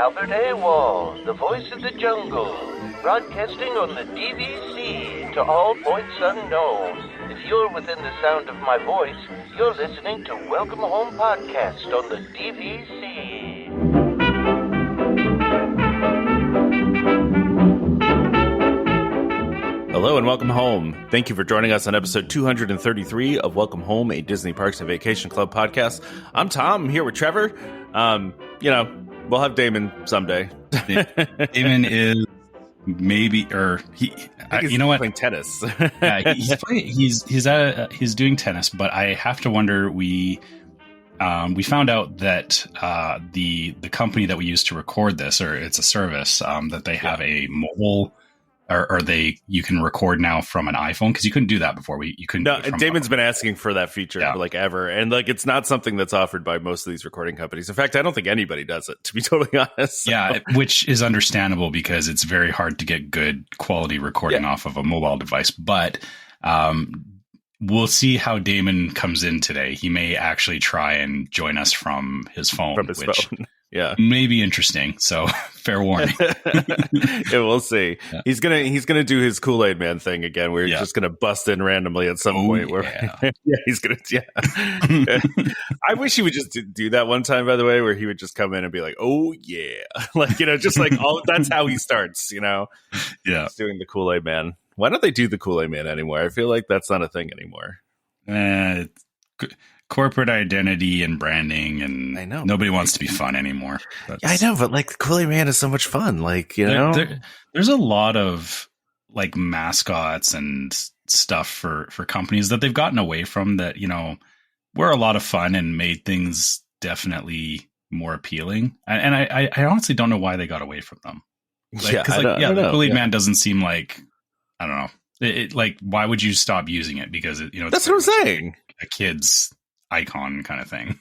Albert A. Wall, the voice of the jungle, broadcasting on the DVC to all points unknown. If you're within the sound of my voice, you're listening to Welcome Home Podcast on the DVC. Hello and welcome home. Thank you for joining us on episode 233 of Welcome Home, a Disney Parks and Vacation Club podcast. I'm Tom. I'm here with Trevor. We'll have Damon someday. Damon is maybe, or he. You know what? Playing tennis. Yeah, he's doing tennis, but I have to wonder. We found out that the company that we use to record this, or it's a service that they have a mobile. Or you can record now from an iPhone, because you couldn't do that before. You couldn't. No, Damon's been asking for that feature for ever, and it's not something that's offered by most of these recording companies. In fact, I don't think anybody does it, to be totally honest. So. Yeah, which is understandable because it's very hard to get good quality recording off of a mobile device. But we'll see how Damon comes in today. He may actually try and join us from his phone, phone. Yeah, may be interesting. So fair warning. Yeah, we'll see. Yeah. He's gonna do his Kool-Aid Man thing again. We're just gonna bust in randomly at some point. Where he's gonna. Yeah, I wish he would just do that one time. By the way, where he would just come in and be like, "Oh yeah," just like all. That's how he starts. Just doing the Kool-Aid Man. Why don't they do the Kool-Aid Man anymore? I feel like that's not a thing anymore. Corporate identity and branding, and I know nobody wants to be fun anymore. I know, but the Kool-Aid Man is so much fun. There's a lot of mascots and stuff for companies that they've gotten away from that, were a lot of fun and made things definitely more appealing. And I honestly don't know why they got away from them. The Kool-Aid Man doesn't seem like, I don't know. It why would you stop using it? Because it's that's what I'm saying. A kid's icon kind of thing.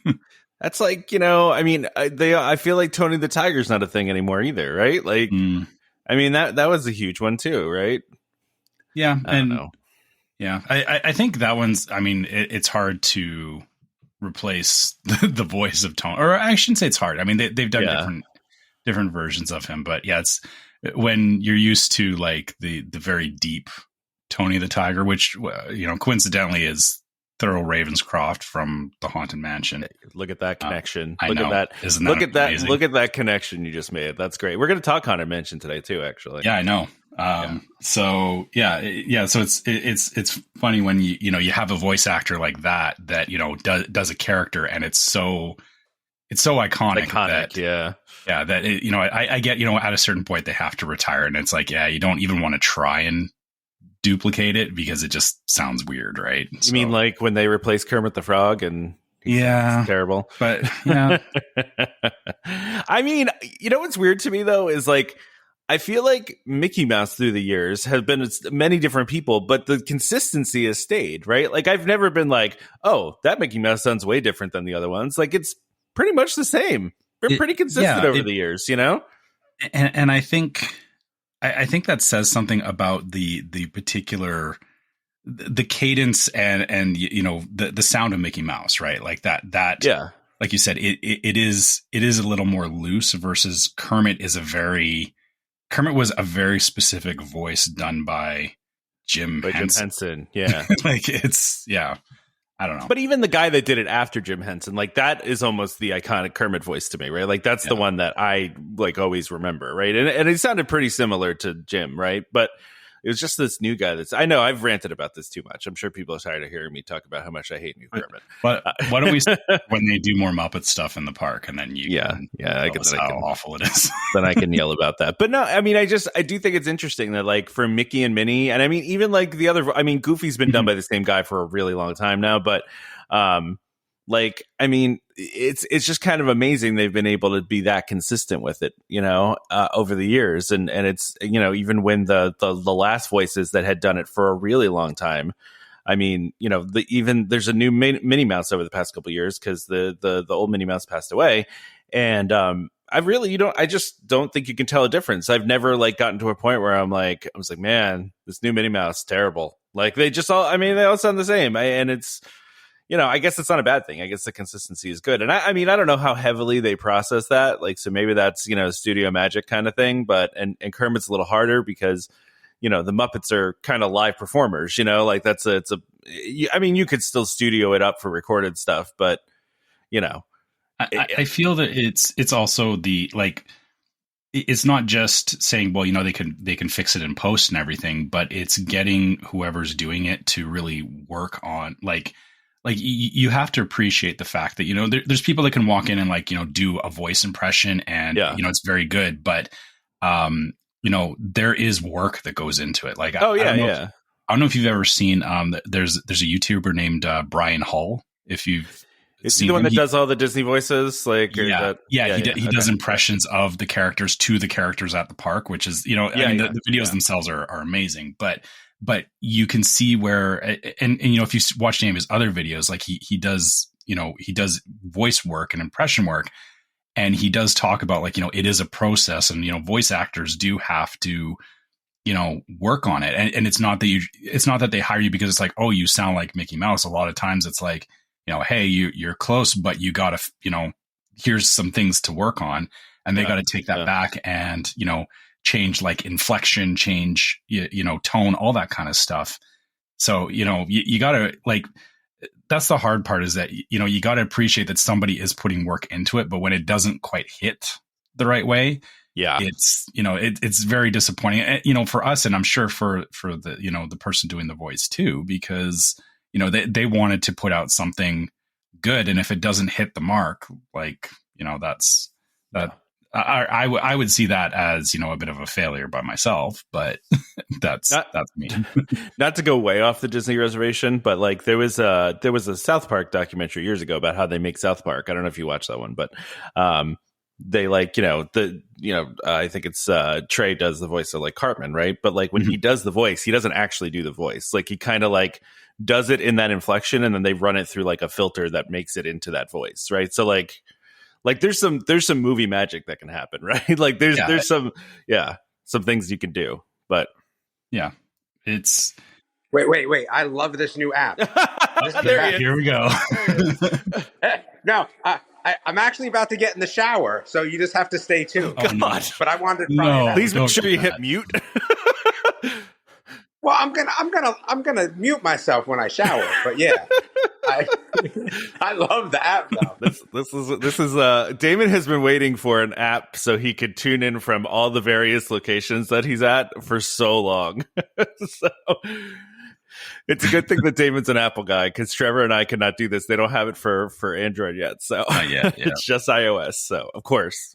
That's I feel like Tony the Tiger's not a thing anymore either, right? That was a huge one too, right? Yeah. I don't know. Yeah. I think that one's, it's hard to replace the voice of Tony, or I shouldn't say it's hard. They've done different versions of him, but it's when you're used to the very deep Tony the Tiger, which, coincidentally is Thurl Ravenscroft from the Haunted Mansion. Look at that connection. Look at that. Isn't that amazing? Look at that connection you just made. That's great. We're going to talk Haunted Mansion today too, actually. Yeah, I know. So it's funny when you have a voice actor like that does a character, and it's so iconic. That I get, at a certain point they have to retire, and it's you don't even want to try and duplicate it because it just sounds weird, right? You mean when they replace Kermit the Frog and it's terrible? But yeah. What's weird to me though is I feel like Mickey Mouse through the years has been many different people, but the consistency has stayed, right? I've never been oh, that Mickey Mouse sounds way different than the other ones. It's pretty much the same. Been pretty consistent over the years, And I think that says something about the particular the cadence and the sound of Mickey Mouse, right? That like you said, it is a little more loose versus Kermit was a very specific voice done by Jim Henson. Yeah. I don't know. But even the guy that did it after Jim Henson, that is almost the iconic Kermit voice to me, right? That's the one that I always remember, right? And it sounded pretty similar to Jim, right? But it was just this new guy I know I've ranted about this too much. I'm sure people are tired of hearing me talk about how much I hate new Kermit. But why don't we when they do more Muppet stuff in the park, and then I can how awful it is. Then I can yell about that. But no, I do think it's interesting that for Mickey and Minnie, and even the other, Goofy's been done by the same guy for a really long time now, but it's just kind of amazing they've been able to be that consistent with it, over the years. And it's, even when the last voices that had done it for a really long time, there's a new Minnie Mouse over the past couple of years because the old Minnie Mouse passed away. And I just don't think you can tell a difference. I've never gotten to a point where I was like, man, this new Minnie Mouse, terrible. They just all, they all sound the same. And it's, I guess it's not a bad thing. I guess the consistency is good. And I mean, I don't know how heavily they process that. Like, so maybe that's, studio magic kind of thing, but, and Kermit's a little harder because, the Muppets are kind of live performers, like I mean, you could still studio it up for recorded stuff, but, I feel that it's also the, like, it's not just saying, well, they can fix it in post and everything, but it's getting whoever's doing it to really work on like you have to appreciate the fact that, there's people that can walk in and do a voice impression and, it's very good, but, there is work that goes into it. Like, I don't know if you've ever seen, there's a YouTuber named, Brian Hull. If you've, is he the one that does all the Disney voices? Like, he does impressions of the characters to the characters at the park, which is, the videos themselves are amazing, but you can see where, and if you watch any of his other videos, like he does voice work and impression work, and he does talk about it is a process, and, voice actors do have to, work on it. And it's not that they hire you because it's like, oh, you sound like Mickey Mouse. A lot of times it's like, hey, you're close, but you got to, here's some things to work on. And they got to take that back and, change inflection, change, tone, all that kind of stuff. So, you got to that's the hard part is that, you got to appreciate that somebody is putting work into it, but when it doesn't quite hit the right way, it's, it's very disappointing, for us. And I'm sure for the, the person doing the voice too, because, they wanted to put out something good. And if it doesn't hit the mark, that's that. I would see that as, a bit of a failure by myself, but that's me. Not to go way off the Disney reservation, but there was a South Park documentary years ago about how they make South Park. I don't know if you watched that one, but they I think it's Trey does the voice of Cartman, right? But when he does the voice, he doesn't actually do the voice. He kind of does it in that inflection, and then they run it through a filter that makes it into that voice, right? So there's some movie magic that can happen, right? There's some things you can do, but it's wait. I love this new app. Here we go. No, I'm actually about to get in the shower, so you just have to stay tuned. Oh, God. But I wanted to try it out. Please make sure you hit mute. Well, I'm gonna mute myself when I shower, but yeah, I love the app though. This is Damon has been waiting for an app so he could tune in from all the various locations that he's at for so long. So it's a good thing that Damon's an Apple guy, because Trevor and I could not do this. They don't have it for Android yet, so it's just iOS. So of course.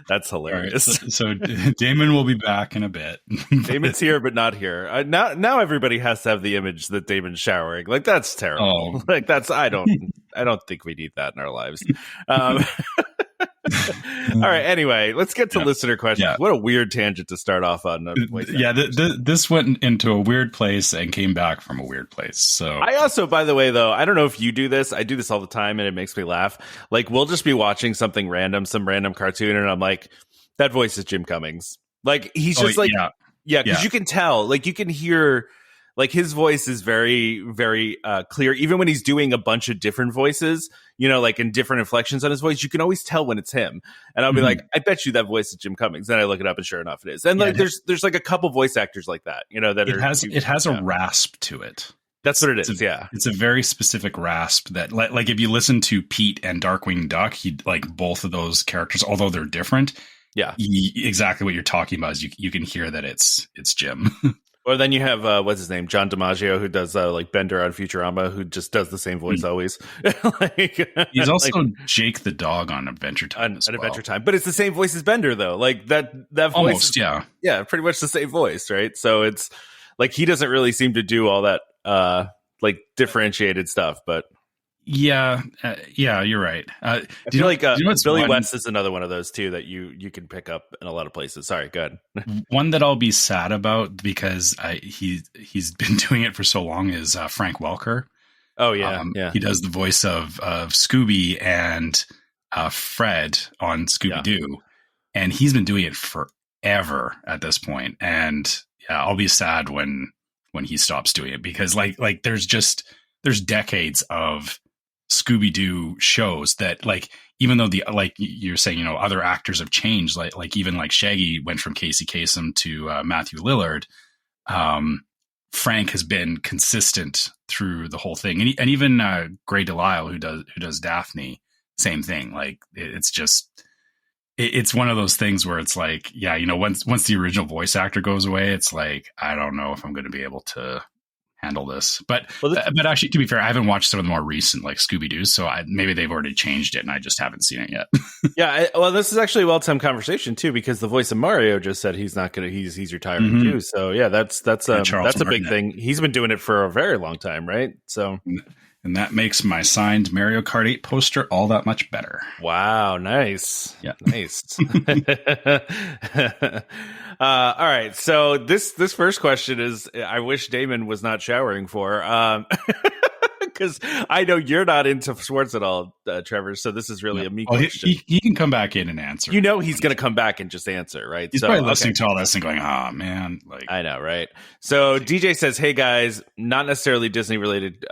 That's hilarious. Right, so Damon will be back in a bit. Damon's here, but not here. Now everybody has to have the image that Damon's showering. That's terrible. I don't think we need that in our lives. All right. Anyway, let's get to listener questions. Yeah. What a weird tangent to start off on. This went into a weird place and came back from a weird place. So I also, by the way, though, I don't know if you do this. I do this all the time, and it makes me laugh. We'll just be watching something random, some random cartoon, and I'm like, that voice is Jim Cummings. He's just because you can tell, you can hear. His voice is very, very clear. Even when he's doing a bunch of different voices, in different inflections on his voice, you can always tell when it's him. And I'll be like, I bet you that voice is Jim Cummings. Then I look it up, and sure enough, it is. And there's a couple voice actors like that, it has a rasp to it. That's what it is. It's a very specific rasp that, if you listen to Pete and Darkwing Duck, he both of those characters, although they're different. Yeah, exactly what you're talking about is you can hear that it's Jim. Or then you have what's his name, John DiMaggio, who does Bender on Futurama, who just does the same voice always. He's also Jake the dog on Adventure Time. Adventure Time, but it's the same voice as Bender, though. That voice, almost, pretty much the same voice, right? So it's he doesn't really seem to do all that differentiated stuff, but. Yeah, you're right. I feel Billy West is another one of those too that you can pick up in a lot of places. Sorry, go ahead. One that I'll be sad about because he's been doing it for so long is Frank Welker. Oh yeah, He does the voice of Scooby and Fred on Scooby Doo, and he's been doing it forever at this point. And I'll be sad when when he stops doing it, because like there's decades of Scooby-Doo shows that, like, even though like you're saying, other actors have changed, like even like Shaggy went from Casey Kasem to Matthew Lillard. Frank has been consistent through the whole thing, and even Grey Delisle, who does Daphne, same thing. Like it's one of those things where it's like, yeah, once the original voice actor goes away, it's like, I don't know if I'm going to be able to handle this. But actually, to be fair, I haven't watched some of the more recent like Scooby-Doo, so maybe they've already changed it and I just haven't seen it yet. Yeah, well, this is actually a well-timed conversation too, because the voice of Mario just said he's retiring too. So yeah, that's a big thing. He's been doing it for a very long time, right? So. And that makes my signed Mario Kart 8 poster all that much better. Wow, nice. Yeah. Nice. All right. So this first question is, I wish Damon was not showering for, because I know you're not into sports at all, Trevor. So this is really a me question. He can come back in and answer. He's going to come back and just answer, right? He's probably listening to all this and going, "Oh man!" Like, I know, right? So DJ says, "Hey guys, not necessarily Disney related."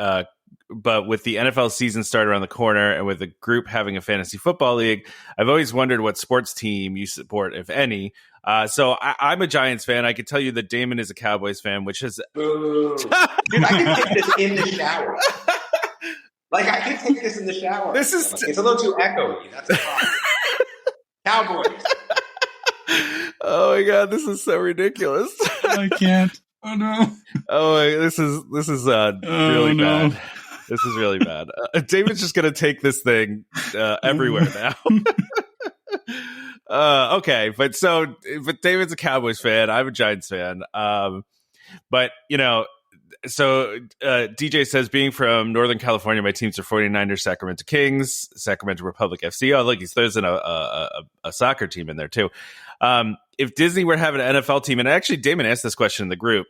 But with the NFL season started around the corner and with the group having a fantasy football league, I've always wondered what sports team you support, if any. So I'm a Giants fan. I could tell you that Damon is a Cowboys fan, which is... Dude, I can take this in the shower. I can take this in the shower. This is... It's a little too echoey. That's the problem. Cowboys. Oh my God, this is so ridiculous. I can't. Oh no. Oh, this is really bad. This is really bad. David's just going to take this thing everywhere now. Okay, but David's a Cowboys fan. I'm a Giants fan. But, so DJ says, being from Northern California, my teams are 49ers, Sacramento Kings, Sacramento Republic FC. Oh, look, he throws in a soccer team in there, too. If Disney were to have an NFL team, and actually Damon asked this question in the group,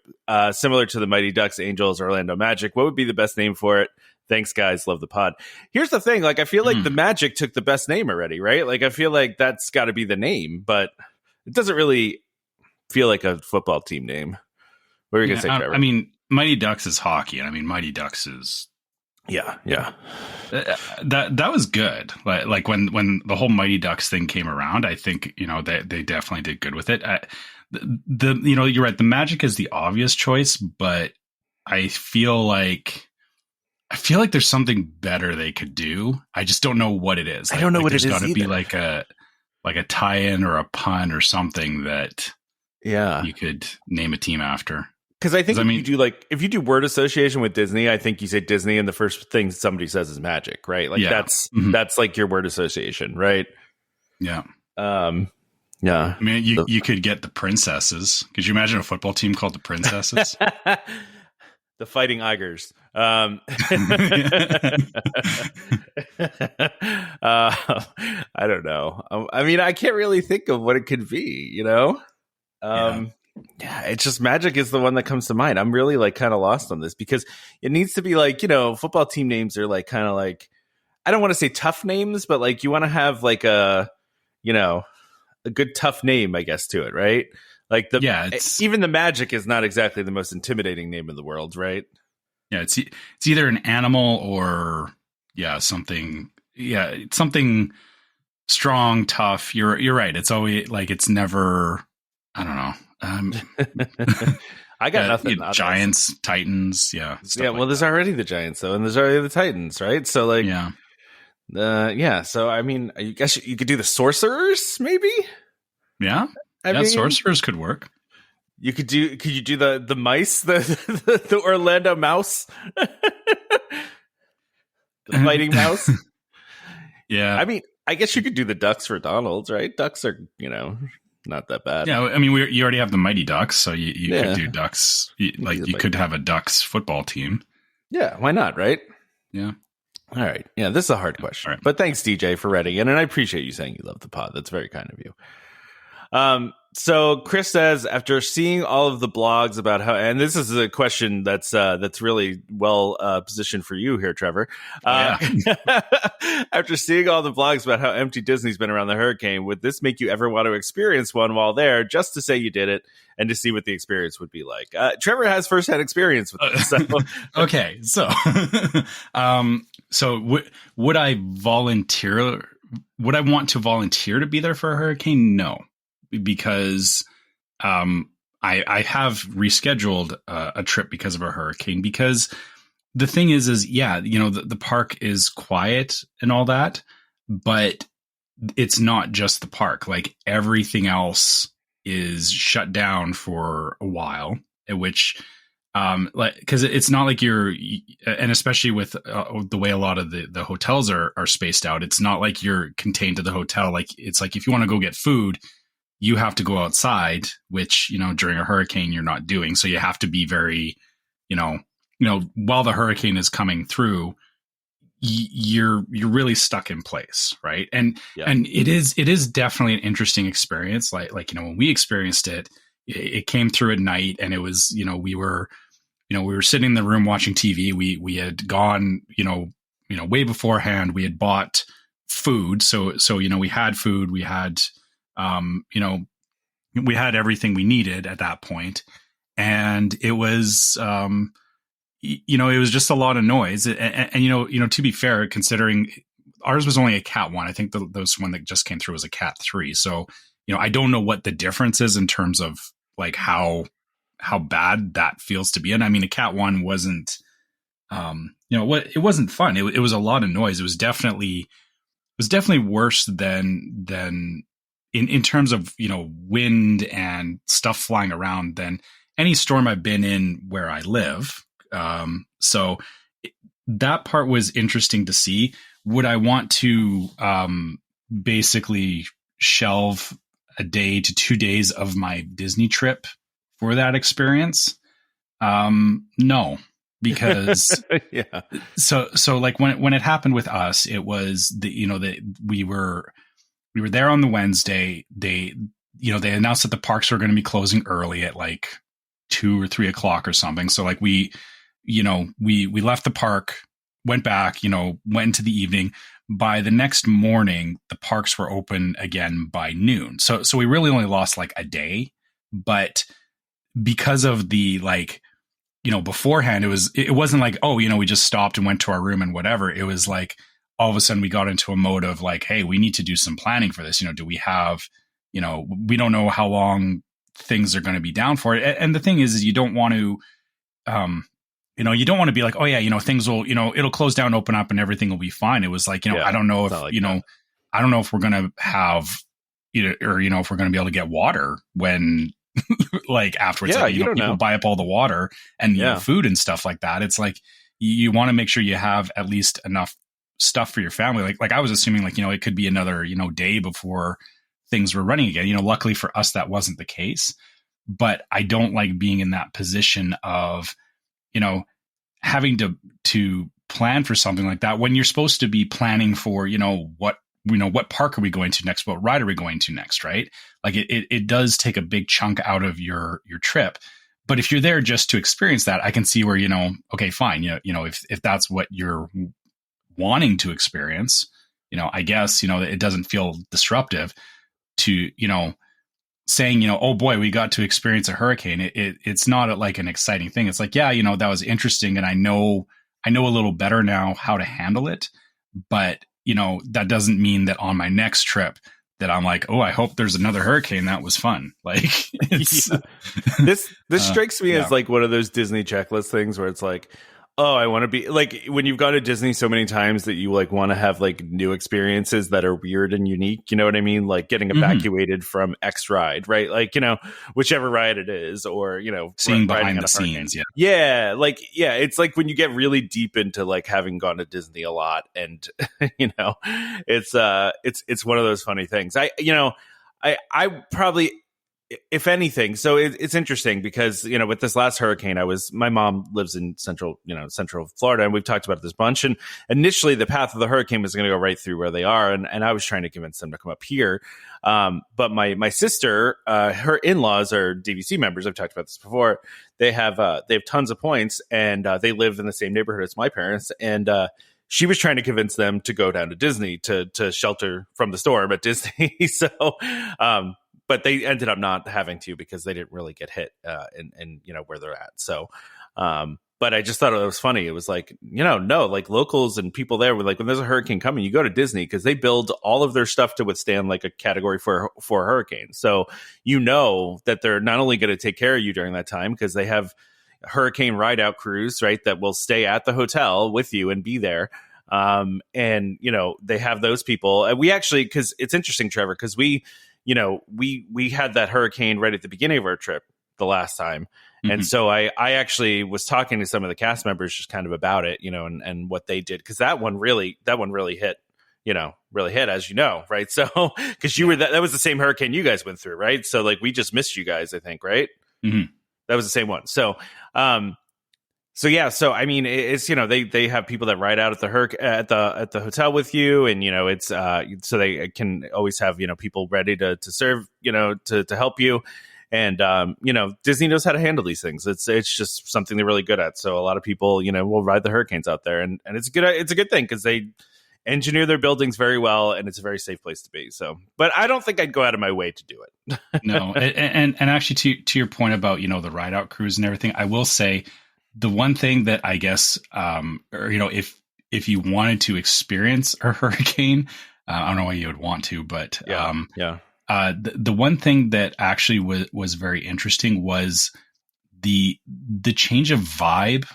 similar to the Mighty Ducks, Angels, Orlando Magic, what would be the best name for it? Thanks, guys. Love the pod. Here's the thing. I feel like the Magic took the best name already, right? I feel like that's got to be the name, but it doesn't really feel like a football team name. What were you going to say, Trevor? I mean, Mighty Ducks is hockey, and I mean, Mighty Ducks is... Yeah. That was good. Like when the whole Mighty Ducks thing came around, I think they definitely did good with it. You're right. The Magic is the obvious choice, but I feel like there's something better they could do. I just don't know what it is. I don't know what it is. There's got to be like a tie-in or a pun or something that you could name a team after. Because I think if you do word association with Disney, I think you say Disney and the first thing somebody says is magic, right? That's like your word association, right? Yeah. Yeah. I mean, you could get the Princesses. Could you imagine a football team called the Princesses? The Fighting Igers. I don't know. I mean, I can't really think of what it could be, Yeah, it's just Magic is the one that comes to mind. I'm really kind of lost on this because it needs to be football team names are kind of I don't want to say tough names, but you want to have a good tough name, I guess, to it, right? Even the Magic is not exactly the most intimidating name in the world, right? Yeah, it's either an animal or something strong, tough. You're right. It's always it's never. I don't know. I got nothing. Giants, Titans, yeah. Well, there's already the Giants though, and there's already the Titans, right? So So I mean, I guess you could do the Sorcerers, maybe. Yeah, I mean, Sorcerers could work. Could you do the mice, the Orlando Mouse, the fighting mouse? Yeah, I mean, I guess you could do the Ducks for Donald's, right? Ducks are not that bad. Yeah, I mean, you already have the Mighty Ducks, so you could do Ducks. You could have a Ducks football team. Yeah, why not, right? Yeah. All right. Yeah, this is a hard question. Right. But thanks, DJ, for writing in, and I appreciate you saying you love the pod. That's very kind of you. So Chris says, after seeing all of the blogs about how, and this is a question that's really well positioned for you here, Trevor. After seeing all the blogs about how empty Disney's been around the hurricane, would this make you ever want to experience one while there, just to say you did it and to see what the experience would be like? Trevor has firsthand experience with this. So. Okay, so would I volunteer? Would I want to volunteer to be there for a hurricane? No. Because I have rescheduled a trip because of a hurricane. Because the thing is yeah, the park is quiet and all that, but it's not just the park. Like everything else is shut down for a while, which because it's not like and especially with the way a lot of the hotels are spaced out, it's not like you're contained to the hotel. Like it's like if you want to go get food, you have to go outside, which, during a hurricane you're not doing. So you have to be very, while the hurricane is coming through, you're really stuck in place. Right. And it is definitely an interesting experience. Like, when we experienced it, it came through at night, and it was, we were sitting in the room watching TV. We had gone, way beforehand, we had bought food. So, we had food, we had, we had everything we needed at that point, and it was, it was just a lot of noise. And to be fair, considering ours was only a Cat 1, I think the one that just came through was a Cat 3. So, I don't know what the difference is in terms of like how bad that feels to be. And I mean, a Cat 1 wasn't, it wasn't fun. It was a lot of noise. It was definitely worse than in terms of, wind and stuff flying around than any storm I've been in where I live. So that part was interesting to see. Would I want to basically shelve a day to 2 days of my Disney trip for that experience? No, because So like when it happened with us, it was that we were there on the Wednesday. They announced that the parks were going to be closing early at like 2 or 3 o'clock or something. So like we left the park, went back, went into the evening. By the next morning, the parks were open again by noon. So we really only lost like a day, but because of the beforehand, it wasn't like, we just stopped and went to our room and whatever. It was like, all of a sudden we got into a mode of like, hey, we need to do some planning for this. Do we have, we don't know how long things are going to be down for it. And the thing is you don't want to, you don't want to be like, oh yeah, things will, it'll close down, open up, and everything will be fine. It was like, I don't know if, I don't know if we're going to have, or, if we're going to be able to get water when like afterwards, people know. Buy up all the water and food and stuff like that. It's like, you want to make sure you have at least enough stuff for your family. Like I was assuming it could be another, day before things were running again. Luckily for us, that wasn't the case, but I don't like being in that position of, having to plan for something like that when you're supposed to be planning for, what park are we going to next? What ride are we going to next? Right. Like it does take a big chunk out of your trip. But if you're there just to experience that, I can see where, okay, fine. If that's what you're wanting to experience, I guess, it doesn't feel disruptive to, saying, oh boy, we got to experience a hurricane. It's not like an exciting thing. It's like, that was interesting. And I know a little better now how to handle it. But, that doesn't mean that on my next trip that I'm like, oh, I hope there's another hurricane. That was fun. Like this strikes me as like one of those Disney checklist things where it's like, oh, I want to be like when you've gone to Disney so many times that you like want to have like new experiences that are weird and unique. You know what I mean? Like getting evacuated from X ride, right? Like, whichever ride it is, or, seeing behind the scenes. Yeah. Yeah. Like, yeah. It's like when you get really deep into like having gone to Disney a lot and, it's one of those funny things. I probably if anything, so it's interesting because, with this last hurricane, my mom lives in central Florida, and we've talked about this bunch. And initially the path of the hurricane was going to go right through where they are. And I was trying to convince them to come up here. But my sister, her in-laws are DVC members. I've talked about this before. They have tons of points, and they live in the same neighborhood as my parents. And, she was trying to convince them to go down to Disney to shelter from the storm at Disney. So, but they ended up not having to because they didn't really get hit in where they're at. So, but I just thought it was funny. It was like, no, like locals and people there were like, when there's a hurricane coming, you go to Disney because they build all of their stuff to withstand like a category for a hurricane. So that they're not only going to take care of you during that time because they have hurricane ride out crews, right, that will stay at the hotel with you and be there. And they have those people. And we actually, because it's interesting, Trevor, because we had that hurricane right at the beginning of our trip the last time. Mm-hmm. And so I actually was talking to some of the cast members just kind of about it, and what they did. Cause that one really hit, as right. So, cause that was the same hurricane you guys went through. Right. So like, we just missed you guys, I think. Right. Mm-hmm. That was the same one. So, so I mean, it's they have people that ride out at the hotel with you, and it's so they can always have people ready to serve, to help you, and Disney knows how to handle these things. It's just something they're really good at. So a lot of people will ride the hurricanes out there, and it's a good thing because they engineer their buildings very well, and it's a very safe place to be. So, but I don't think I'd go out of my way to do it. No, and actually to your point about the ride out crews and everything, I will say. The one thing that I guess, if you wanted to experience a hurricane, I don't know why you would want to, but the one thing that actually was very interesting was the change of vibe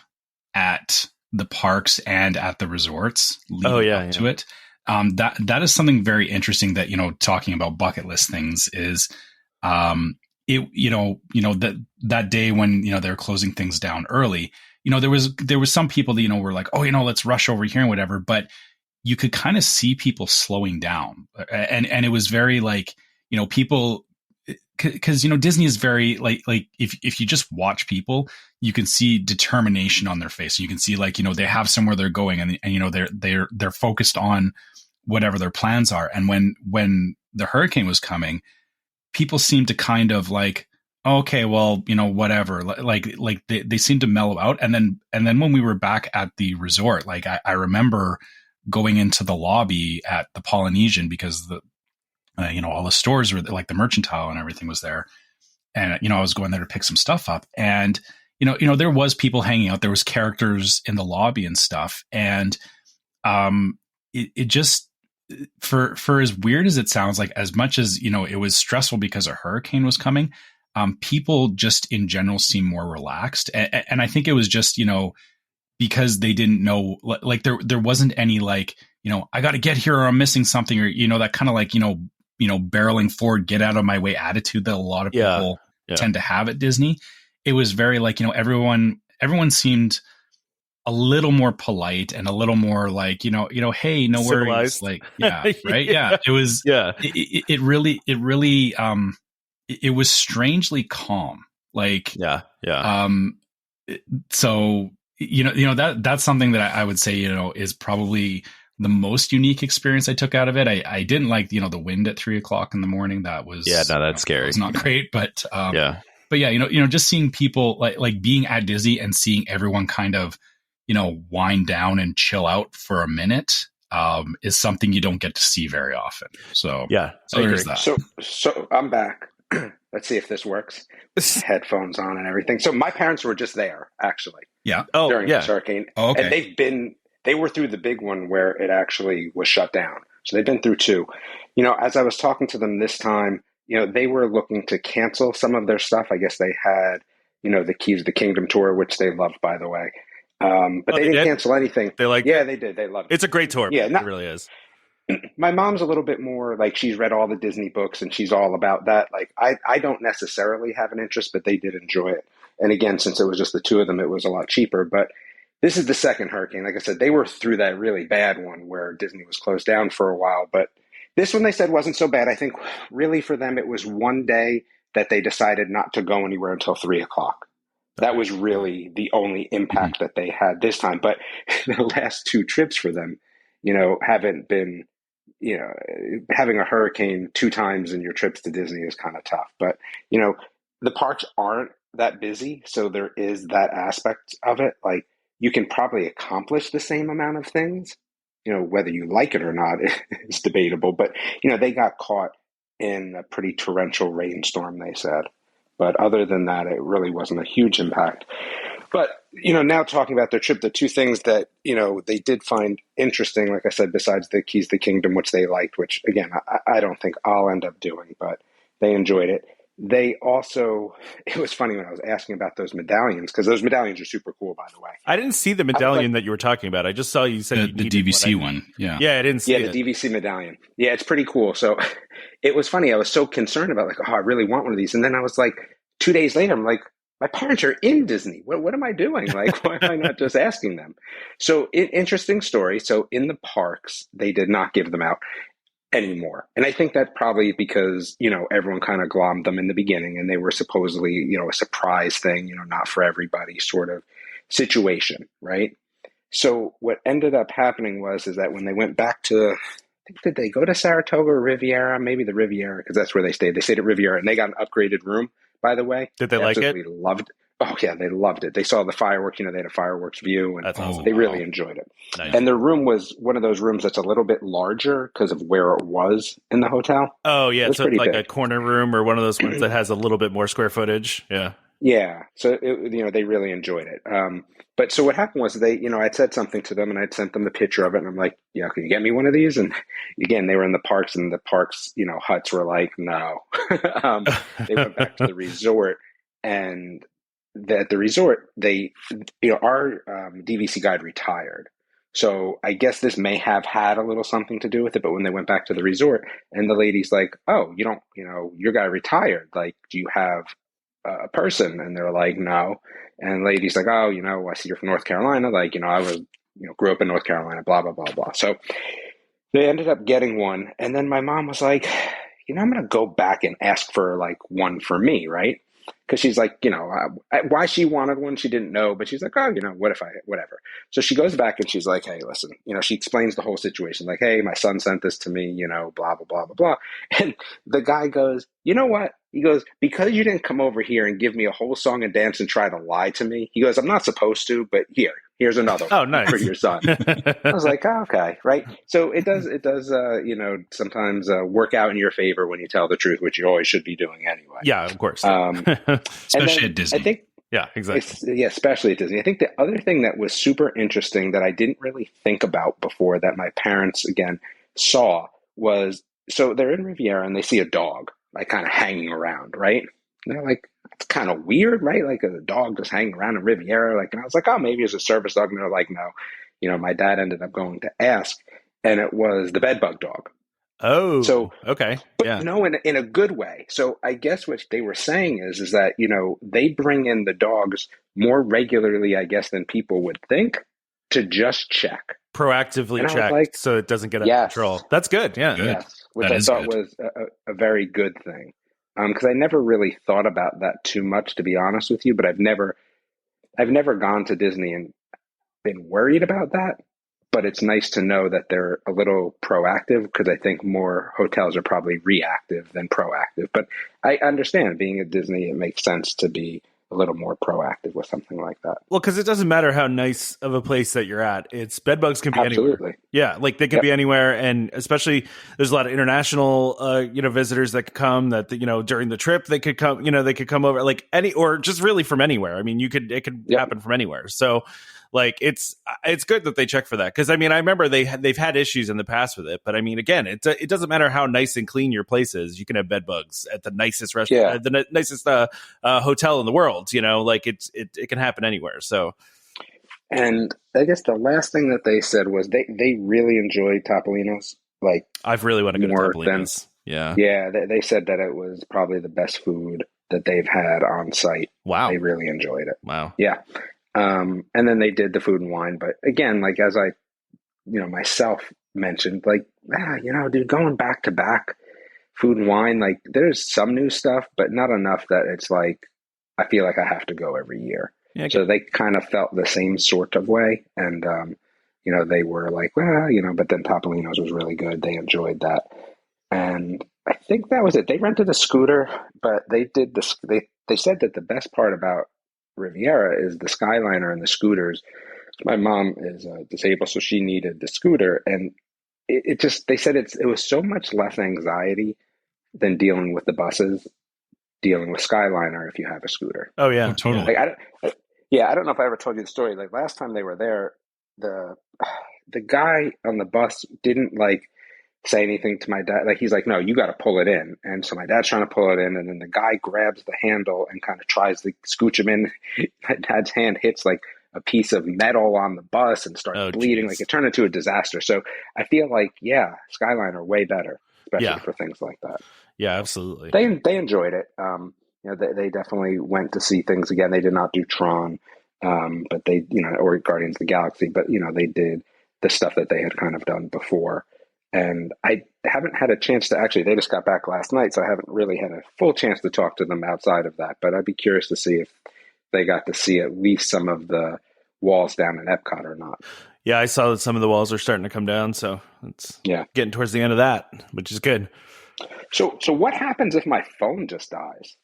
at the parks and at the resorts leading up to it. That is something very interesting that, talking about bucket list things is, that day when they're closing things down early, there was some people that were like, oh, let's rush over here and whatever, but you could kind of see people slowing down, and it was very like people, because Disney is very like if you just watch people, you can see determination on their face. You can see like they have somewhere they're going, and they're focused on whatever their plans are. And when the hurricane was coming, people seem to kind of like, okay, well, whatever, like they seem to mellow out. And then when we were back at the resort, like I remember going into the lobby at the Polynesian because all the stores were like the mercantile and everything was there. And, I was going there to pick some stuff up, and, there was people hanging out. There was characters in the lobby and stuff. And, it just, for as weird as it sounds, like as much as it was stressful because a hurricane was coming, people just in general seem more relaxed, and I think it was just because they didn't know, like there wasn't any like I got to get here or I'm missing something, or that kind of like barreling forward, get out of my way attitude that a lot of people tend to have at Disney. It was very like everyone seemed a little more polite and a little more like, hey, no worries. Like, right. Yeah. It was, it really, it was strangely calm. Like, so, that's something that I would say, is probably the most unique experience I took out of it. I didn't like, the wind at 3:00 in the morning. That was, that's scary. It's not great, but, but just seeing people like being at Disney and seeing everyone kind of, wind down and chill out for a minute is something you don't get to see very often. So there's that. So I'm back. Let's see if this works. Headphones on and everything. So my parents were just there actually. Yeah. During this hurricane. Oh, okay. And they were through the big one where it actually was shut down. So they've been through two. As I was talking to them this time, they were looking to cancel some of their stuff. I guess they had, the Keys of the Kingdom tour, which they loved, by the way. But they didn't cancel anything. They liked it? They did. They loved it. It's a great tour. Yeah, it really is. My mom's a little bit more like, she's read all the Disney books and she's all about that. Like I don't necessarily have an interest, but they did enjoy it. And again, since it was just the two of them, it was a lot cheaper. But this is the second hurricane. Like I said, they were through that really bad one where Disney was closed down for a while. But this one they said wasn't so bad. I think really for them, it was one day that they decided not to go anywhere until 3 o'clock. That was really the only impact that they had this time. But the last 2 trips for them, haven't been, having a hurricane 2 times in your trips to Disney is kind of tough. But, the parks aren't that busy. So there is that aspect of it. Like, you can probably accomplish the same amount of things, whether you like it or not is debatable. But, they got caught in a pretty torrential rainstorm, they said. But other than that, it really wasn't a huge impact. But, now talking about their trip, the 2 things that, they did find interesting, like I said, besides the Keys to the Kingdom, which they liked, which, again, I don't think I'll end up doing, but they enjoyed it. They also, it was funny when I was asking about those medallions, because those medallions are super cool, by the way. I didn't see the medallion that you were talking about. I just saw you said the DVC one. Yeah. Yeah, I didn't see it. The DVC medallion. Yeah, it's pretty cool. So it was funny. I was so concerned about I really want one of these. And then I was like, 2 days later, I'm like, my parents are in Disney. What am I doing? Like, why am I not just asking them? So interesting story. So in the parks, they did not give them out anymore. And I think that probably because, everyone kind of glommed them in the beginning and they were supposedly, a surprise thing, not for everybody sort of situation, right? So what ended up happening is that when they went back to, did they go to Saratoga or Riviera? Maybe the Riviera, because that's where they stayed. They stayed at Riviera and they got an upgraded room, by the way. Did they like it? Loved it. Oh, yeah, they loved it. They saw the fireworks, they had a fireworks view, and awesome. They really enjoyed it. Nice. And the room was one of those rooms that's a little bit larger because of where it was in the hotel. Oh, yeah, so it's like big. A corner room or one of those ones that has a little bit more square footage. Yeah. Yeah, so they really enjoyed it. But so what happened was I'd said something to them and I'd sent them the picture of it, and I'm like, can you get me one of these? And again, they were in the parks, and the parks, huts were like, no. They went back to the resort, and at the resort, our DVC guide retired. So I guess this may have had a little something to do with it. But when they went back to the resort, and the lady's like, oh, you don't, your guy retired. Like, do you have a person? And they're like, no. And the lady's like, oh, I see you're from North Carolina. Like, I was, grew up in North Carolina, blah, blah, blah, blah. So they ended up getting one. And then my mom was like, I'm going to go back and ask for like one for me, right? Because she's like, why she wanted one, she didn't know. But she's like, oh, whatever. So she goes back and she's like, hey, listen, she explains the whole situation. Like, hey, my son sent this to me, blah, blah, blah, blah, blah. And the guy goes, you know what? He goes, because you didn't come over here and give me a whole song and dance and try to lie to me. He goes, I'm not supposed to, but here's another one nice. for your son. I was like, oh, okay, right. So it does, sometimes work out in your favor when you tell the truth, which you always should be doing anyway. Yeah, of course. Especially at Disney. I think, yeah, exactly. Especially at Disney. I think the other thing that was super interesting that I didn't really think about before that my parents, again, saw was, so they're in Riviera and they see a dog, like kind of hanging around, right? And they're like, it's kind of weird, right? Like a dog just hanging around in Riviera. Like, and I was like, oh, maybe it's a service dog. And they're like, no. My dad ended up going to ask, and it was the bedbug dog. Oh, so okay. But yeah. In a good way. So I guess what they were saying is that, they bring in the dogs more regularly, I guess, than people would think to just check. Proactively check, like, so it doesn't get out of control. That's good. Yeah. Good. Yes. Which I thought was a very good thing. Because I never really thought about that too much, to be honest with you, but I've never gone to Disney and been worried about that. But it's nice to know that they're a little proactive, because I think more hotels are probably reactive than proactive. But I understand, being at Disney, it makes sense to be a little more proactive with something like that. Well, because it doesn't matter how nice of a place that you're at. It's bedbugs can be Absolutely. anywhere. Yeah, like they can be anywhere, and especially there's a lot of international, visitors that could come. That during the trip they could come. They could come over or just really from anywhere. I mean, it could happen from anywhere. So. Like it's good that they check for that, because I remember they've had issues in the past with it, but again, it doesn't matter how nice and clean your place is. You can have bed bugs at the nicest restaurant, the nicest hotel in the world. It can happen anywhere. So, and I guess the last thing that they said was they really enjoyed Topolino's. Like, I've really want to go to Topolino's. Yeah. They said that it was probably the best food that they've had on site. Wow, they really enjoyed it. Wow, yeah. And then they did the food and wine, but again, like as I, myself mentioned, like, dude, going back to back, Food and Wine, like there's some new stuff, but not enough that it's like I feel like I have to go every year. Yeah, so they kind of felt the same sort of way. And, they were like, well, but then Topolino's was really good. They enjoyed that. And I think that was it. They rented a scooter, but they did this. They said that the best part about Riviera is the Skyliner and the scooters. My mom is disabled, so she needed the scooter. And they said it was so much less anxiety than dealing with the buses, dealing with Skyliner if you have a scooter. Oh yeah, totally. I don't know if I ever told you the story. Like last time they were there, the guy on the bus didn't like say anything to my dad. Like he's like, no, you got to pull it in. And so my dad's trying to pull it in, and then the guy grabs the handle and kind of tries to scooch him in. My dad's hand hits like a piece of metal on the bus and starts bleeding. Like it turned into a disaster. So I feel like, Skyliner way better, especially for things like that. Yeah, absolutely. They enjoyed it. They definitely went to see things again. They did not do Tron, but they, or Guardians of the Galaxy, but they did the stuff that they had kind of done before. And I haven't had a chance to they just got back last night, so I haven't really had a full chance to talk to them outside of that. But I'd be curious to see if they got to see at least some of the walls down in Epcot or not. Yeah, I saw that some of the walls are starting to come down, so it's getting towards the end of that, which is good. So what happens if my phone just dies?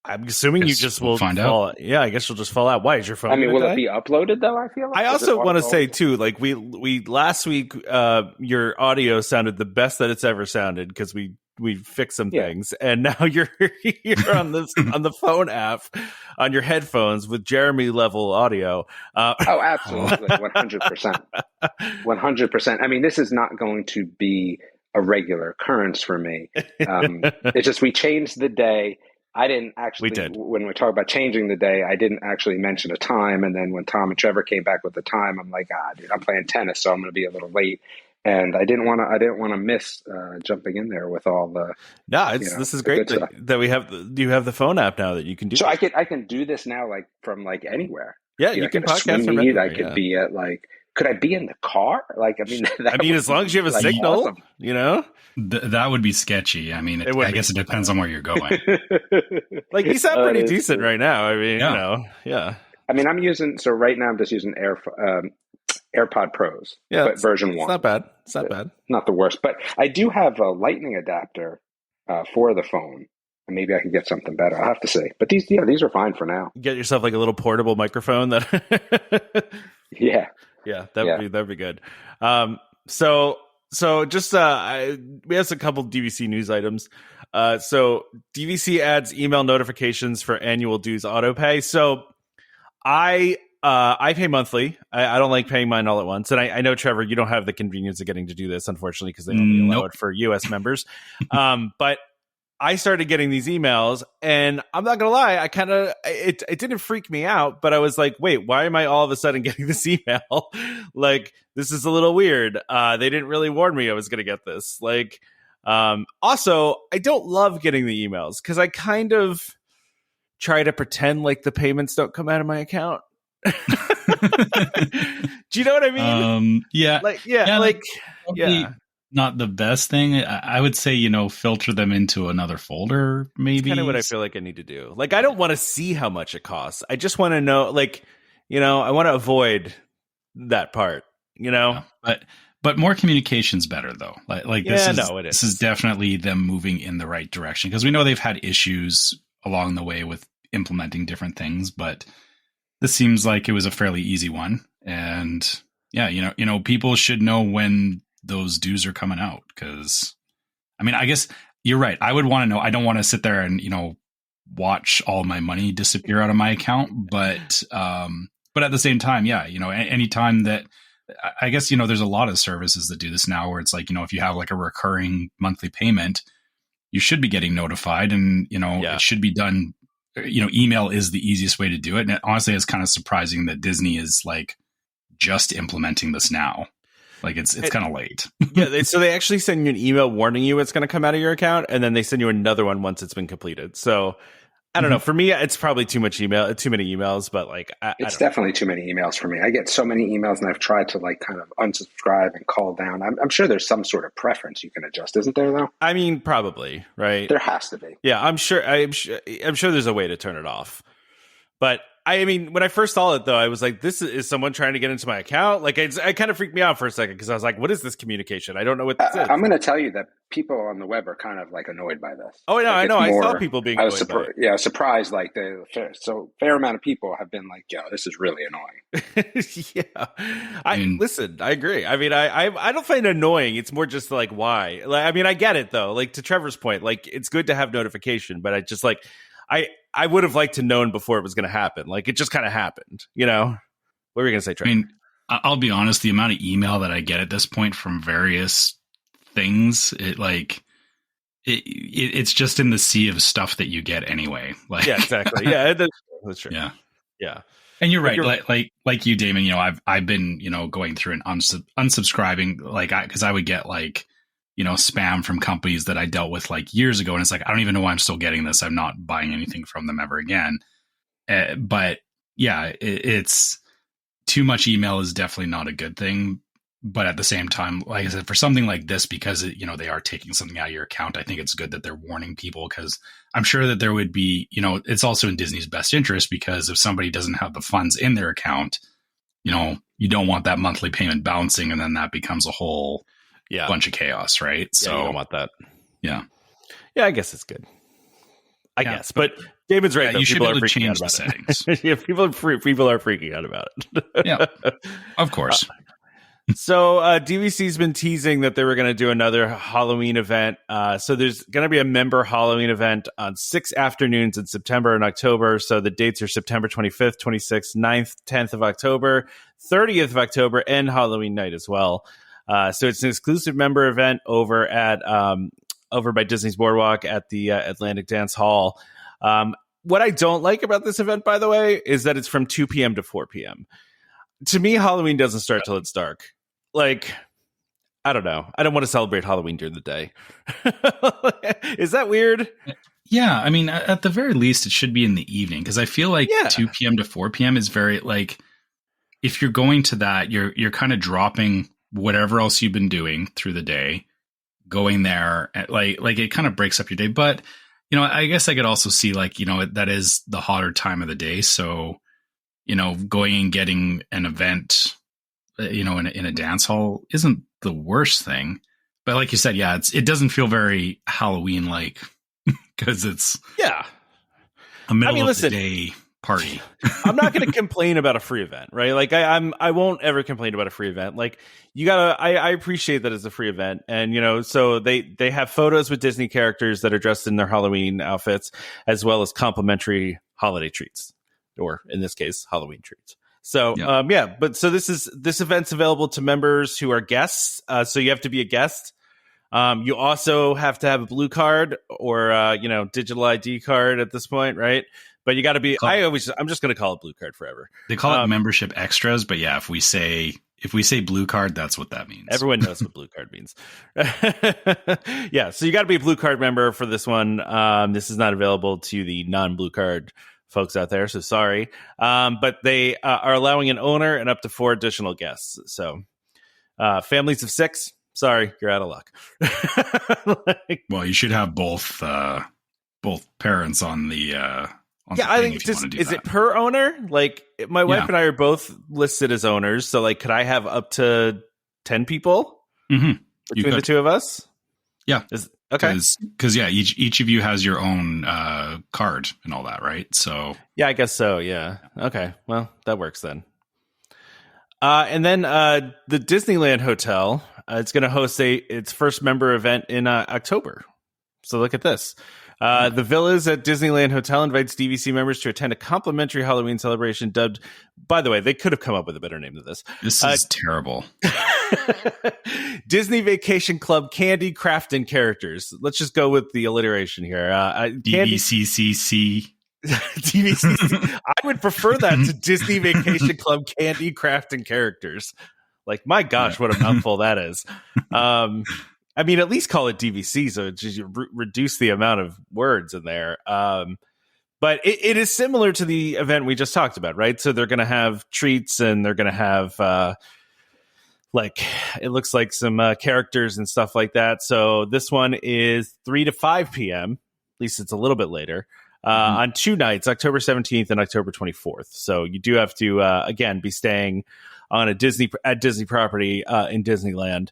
I'm assuming you just will find fall out. Yeah, I guess you'll just fall out. Why is your phone? I mean, will it be uploaded though? I feel like. I also want to say too, like we last week, your audio sounded the best that it's ever sounded because we fixed some things, and now you're on the phone app on your headphones with Jeremy level audio. Oh, absolutely, 100%, 100%. I mean, this is not going to be a regular occurrence for me. It's just we changed the day. I didn't actually, when we talk about changing the day, I didn't actually mention a time. And then when Tom and Trevor came back with the time, I'm like, dude, I'm playing tennis, so I'm going to be a little late. And I didn't want to miss jumping in there with all the. No, this is great that we have. You have the phone app now that you can do. So I can do this now, like from like anywhere. Yeah, you can podcast from anywhere. I could be at like. Could I be in the car? Like, I mean, as long as you have a signal, awesome. That would be sketchy. I mean, I guess it depends on where you're going. Like, you sound pretty decent right now. I mean, I mean, I'm just using AirPod Pros, but version 1. It's not bad. It's not bad. Not the worst. But I do have a lightning adapter for the phone. And maybe I could get something better. I'll have to see. But these are fine for now. Get yourself like a little portable microphone that. Yeah, that'd be good. So just we have a couple DVC news items. So DVC adds email notifications for annual dues autopay. So I pay monthly. I don't like paying mine all at once. And I know, Trevor, you don't have the convenience of getting to do this, unfortunately, because they only allow it for US members. But I started getting these emails, and I'm not gonna lie, it didn't freak me out, but I was like, wait, why am I all of a sudden getting this email? Like, this is a little weird. They didn't really warn me I was gonna get this. Like, also, I don't love getting the emails because I kind of try to pretend like the payments don't come out of my account. Do you know what I mean? Not the best thing. I would say, filter them into another folder, maybe. That's kind of what I feel like I need to do. Like, I don't want to see how much it costs. I just want to know, like, I want to avoid that part, Yeah. But more communication's better, though. This is definitely them moving in the right direction, because we know they've had issues along the way with implementing different things, but this seems like it was a fairly easy one. And people should know when those dues are coming out, because I guess you're right. I would want to know. I don't want to sit there and watch all my money disappear out of my account, but at the same time, anytime that I guess there's a lot of services that do this now, where it's like, if you have like a recurring monthly payment, you should be getting notified, and it should be done. Email is the easiest way to do it, and honestly, it's kind of surprising that Disney is like just implementing this now. Like it's kind of late. So they actually send you an email warning you it's going to come out of your account, and then they send you another one once it's been completed. So I don't know. For me, it's probably too many emails, but like, it's definitely too many emails for me. I get so many emails, and I've tried to like kind of unsubscribe and call down. I'm sure there's some sort of preference you can adjust, isn't there? Though. I mean, probably, right? There has to be. Yeah, I'm sure there's a way to turn it off. But I mean, when I first saw it, though, I was like, "This is someone trying to get into my account." Like, it kind of freaked me out for a second because I was like, "What is this communication? I don't know what this is." I'm going to tell you that people on the web are kind of like annoyed by this. Oh, no, like, I know. I saw people being annoyed by it. Yeah, surprised. Like, fair amount of people have been like, "Yo, this is really annoying." Yeah, listen. I agree. I mean, I don't find it annoying. It's more just like, why? Like, I mean, I get it though. Like to Trevor's point, like it's good to have notification, but I just like I would have liked to known before it was going to happen. Like it just kind of happened, you know? What were you going to say, Trevor? I mean, I'll be honest. The amount of email that I get at this point from various things, it's just in the sea of stuff that you get anyway. Like, yeah, exactly. Yeah, that's true. Yeah. And you're right. Like you, Damon. You know, I've been going through and unsubscribing, like because I would get like spam from companies that I dealt with like years ago, and it's like I don't even know why I'm still getting this. I'm not buying anything from them ever again. But yeah, it's too much email is definitely not a good thing. But at the same time, like I said, for something like this, because they are taking something out of your account, I think it's good that they're warning people, because I'm sure that there would be, it's also in Disney's best interest, because if somebody doesn't have the funds in their account, you don't want that monthly payment bouncing, and then that becomes a whole bunch of chaos, right? So you don't want that. Yeah, I guess it's good. I guess, but David's right. You should be able to change the settings. Yeah, people are freaking out about it. Yeah, of course. So DVC's been teasing that they were going to do another Halloween event. So there's going to be a member Halloween event on 6 afternoons in September and October. So the dates are September 25th, 26th, 9th, 10th of October, 30th of October, and Halloween night as well. So it's an exclusive member event over by Disney's Boardwalk at the Atlantic Dance Hall. What I don't like about this event, by the way, is that it's from 2 p.m. to 4 p.m. To me, Halloween doesn't start till it's dark. Like, I don't know. I don't want to celebrate Halloween during the day. Is that weird? Yeah. I mean, at the very least, it should be in the evening, because I feel like 2 p.m. to 4 p.m. is very, like, if you're going to that, you're kind of dropping whatever else you've been doing through the day, going there, like it kind of breaks up your day. But, I guess I could also see, like, that is the hotter time of the day. So, going and getting an event, in a dance hall isn't the worst thing. But like you said, it doesn't feel very Halloween like, because it's a middle of the day party. I'm not going to complain about a free event, right? Like I won't ever complain about a free event. Like I appreciate that it's a free event, and so they have photos with Disney characters that are dressed in their Halloween outfits, as well as complimentary holiday treats, or in this case, Halloween treats. So, but so this event's available to members who are guests. So you have to be a guest. You also have to have a blue card or, digital ID card at this point, right? But you got to be, I'm just going to call it blue card forever. They call it membership extras, but yeah, if we say blue card, that's what that means. Everyone knows what blue card means. Yeah. So you got to be a blue card member for this one. This is not available to the non-blue card folks out there, so sorry. But they are allowing an owner and up to 4 additional guests. So families of 6, sorry, you're out of luck. Well, you should have both parents on the I think is it per owner? Like my wife and I are both listed as owners, so like could I have up to 10 people between the two of us? Yeah. Okay. Because each of you has your own card and all that, right? So yeah, I guess so. Yeah. Okay. Well, that works then. And then the Disneyland Hotel, it's going to host its first member event in October. So look at this. The Villas at Disneyland Hotel invites DVC members to attend a complimentary Halloween celebration dubbed, by the way, they could have come up with a better name than this. This is terrible. Disney Vacation Club Candy Crafting Characters. Let's just go with the alliteration here. DVCCC. DVC. I would prefer that to Disney Vacation Club Candy Crafting Characters. Like, my gosh, what a mouthful that is. I mean, at least call it DVC, so just reduce the amount of words in there. But it is similar to the event we just talked about, right? So they're going to have treats, and they're going to have it looks like some characters and stuff like that. So this one is 3 to 5 p.m. At least it's a little bit later on 2 nights, October 17th and October 24th. So you do have to again be staying on a Disney property in Disneyland.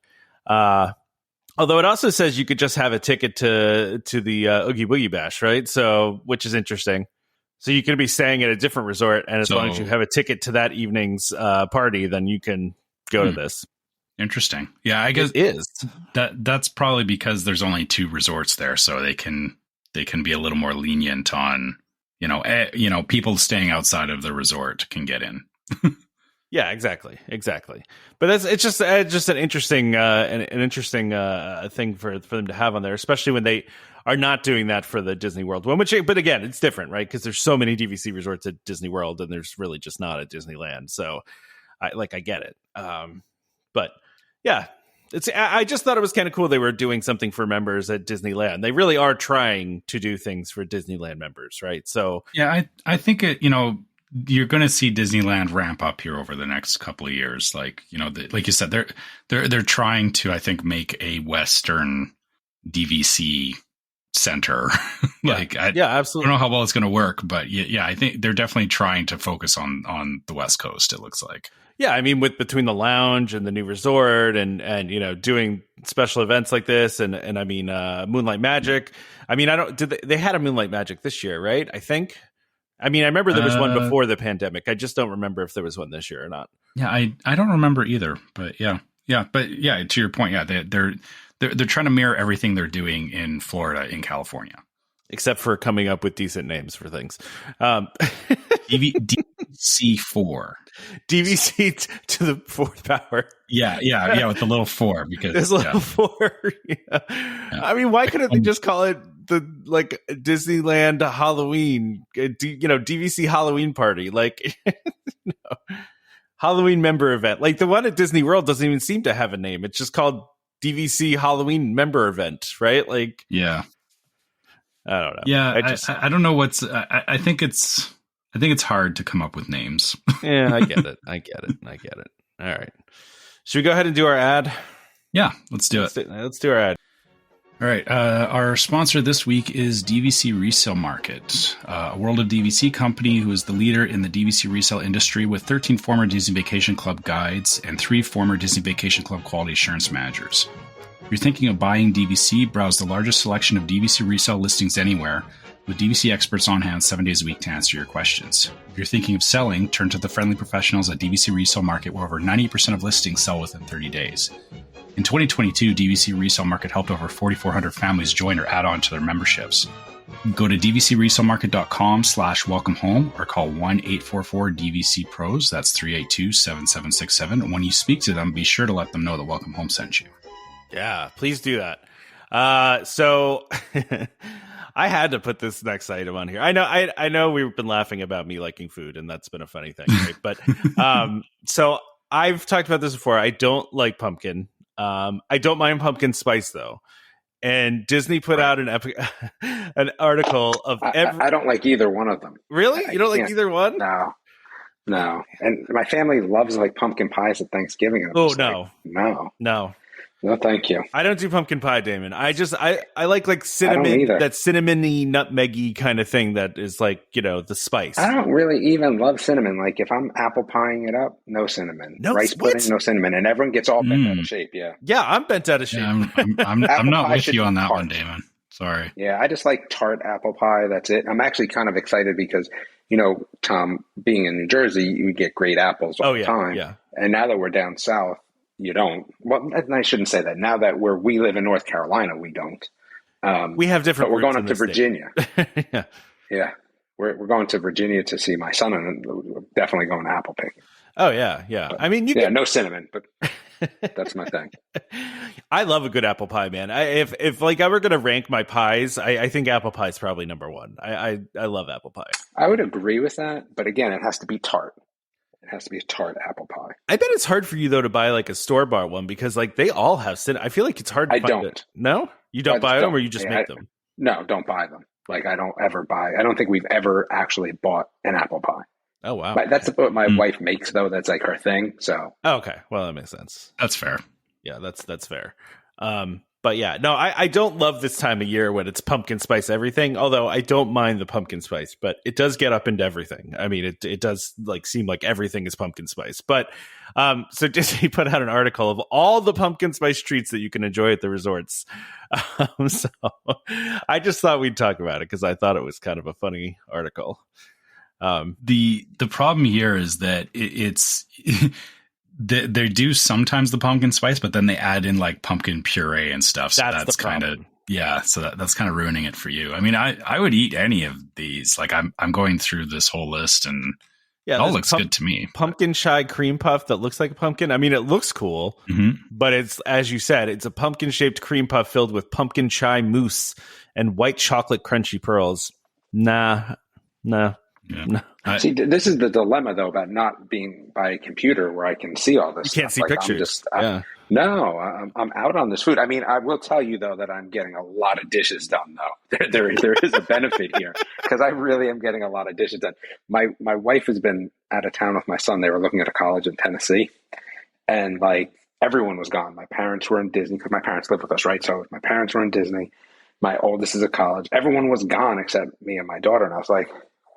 Although it also says you could just have a ticket to the Oogie Boogie Bash, right? So, which is interesting. So you could be staying at a different resort, and as long as you have a ticket to that evening's party, then you can go to this. Interesting. Yeah, I guess it is. That's probably because there's only 2 resorts there, so they can be a little more lenient on people staying outside of the resort can get in. Yeah, exactly. But it's just an interesting thing for them to have on there, especially when they are not doing that for the Disney World one. But again, it's different, right? Because there's so many DVC resorts at Disney World, and there's really just not at Disneyland. So, I get it. But yeah, I just thought it was kind of cool they were doing something for members at Disneyland. They really are trying to do things for Disneyland members, right? So yeah, I think it. You're going to see Disneyland ramp up here over the next couple of years. Like you said, they're trying to, I think, make a Western DVC center. Absolutely. I don't know how well it's going to work, but yeah, I think they're definitely trying to focus on the West Coast. It looks like. Yeah, I mean, between the lounge and the new resort, and doing special events like this, and I mean, Moonlight Magic. I mean, they had a Moonlight Magic this year, right? I think. I mean, I remember there was one before the pandemic. I just don't remember if there was one this year or not. Yeah, I don't remember either. But yeah, to your point, yeah, they're trying to mirror everything they're doing in Florida, in California, except for coming up with decent names for things. DVC4, DVC to the 4th power. Yeah, with the little 4 because there's a little 4. Yeah. I mean, why couldn't they just call it the Disneyland Halloween, DVC Halloween party, Halloween member event? Like the one at Disney World doesn't even seem to have a name. It's just called DVC Halloween member event, right? Like, yeah, I don't know. Yeah, I don't know what's. I think it's hard to come up with names. Yeah, I get it. All right, should we go ahead and do our ad? Yeah, let's do it. Let's do our ad. All right. Our sponsor this week is DVC Resale Market, a World of DVC company who is the leader in the DVC resale industry with 13 former Disney Vacation Club guides and 3 former Disney Vacation Club quality assurance managers. If you're thinking of buying DVC, browse the largest selection of DVC resale listings anywhere, with DVC experts on hand 7 days a week to answer your questions. If you're thinking of selling, turn to the friendly professionals at DVC Resale Market, where over 90% of listings sell within 30 days. In 2022, DVC Resale Market helped over 4,400 families join or add on to their memberships. Go to dvcresalemarket.com/welcome home or call 1-844-DVC-PROS. That's 382-7767. When you speak to them, be sure to let them know that Welcome Home sent you. Yeah, please do that. So I had to put this next item on here. I know we've been laughing about me liking food, and that's been a funny thing, right? But so I've talked about this before. I don't like pumpkin. I don't mind pumpkin spice though. And Disney put out an article of I don't like either one of them. Really? You don't like either one? No. And my family loves pumpkin pies at Thanksgiving. Oh no. No, thank you. I don't do pumpkin pie, Damon. I like cinnamon, that cinnamony, nutmeggy kind of thing that is the spice. I don't really even love cinnamon. Like if I'm apple pieing it up, no cinnamon. Rice pudding, no cinnamon. And everyone gets all bent out of shape, yeah. Yeah, I'm bent out of shape. Yeah, I'm not with you on that one, Damon. Sorry. Yeah, I just like tart apple pie. That's it. I'm actually kind of excited because, Tom, being in New Jersey, you get great apples all the time. Yeah. And now that we're down south, you don't. Well, I shouldn't say that. Now that we live in North Carolina, we don't. We have different. But we're going up to Virginia. Yeah. We're going to Virginia to see my son, and we're definitely going apple picking. Oh yeah. But, I mean, no cinnamon, but that's my thing. I love a good apple pie, man. If I were going to rank my pies, I think apple pie is probably number one. I love apple pie. I would agree with that, but again, it has to be tart. It has to be a tart apple pie. I bet it's hard for you though to buy a store-bought one because they all have cinnamon. I feel like it's hard to find it. No? You don't buy them or you just make them? No, don't buy them. Like I don't think we've ever actually bought an apple pie. Oh, wow. But that's what my wife makes, though. That's like her thing. So okay, well, that makes sense. That's fair. Yeah, that's fair. But yeah, no, I don't love this time of year when it's pumpkin spice everything. Although I don't mind the pumpkin spice, but it does get up into everything. I mean, it does like seem like everything is pumpkin spice. But so Disney put out an article of all the pumpkin spice treats that you can enjoy at the resorts. So I just thought we'd talk about it because I thought it was kind of a funny article. The problem here is that it's they do sometimes the pumpkin spice, but then they add in like pumpkin puree and stuff. So that's kind of so that's kind of ruining it for you. I mean, I would eat any of these. Like I'm going through this whole list and it all looks good to me. Pumpkin chai cream puff that looks like a pumpkin. I mean, it looks cool, but it's, as you said, it's a pumpkin shaped cream puff filled with pumpkin chai mousse and white chocolate crunchy pearls. Nah. Yeah. No. See, this is the dilemma, though, about not being by a computer where I can see all this. You can't see pictures. I'm out on this food. I mean, I will tell you, though, that I'm getting a lot of dishes done, though. There is a benefit here because I really am getting a lot of dishes done. My wife has been out of town with my son. They were looking at a college in Tennessee, and like everyone was gone. My parents were in Disney because my parents live with us, right? So my parents were in Disney. My oldest is at college. Everyone was gone except me and my daughter, and I was like,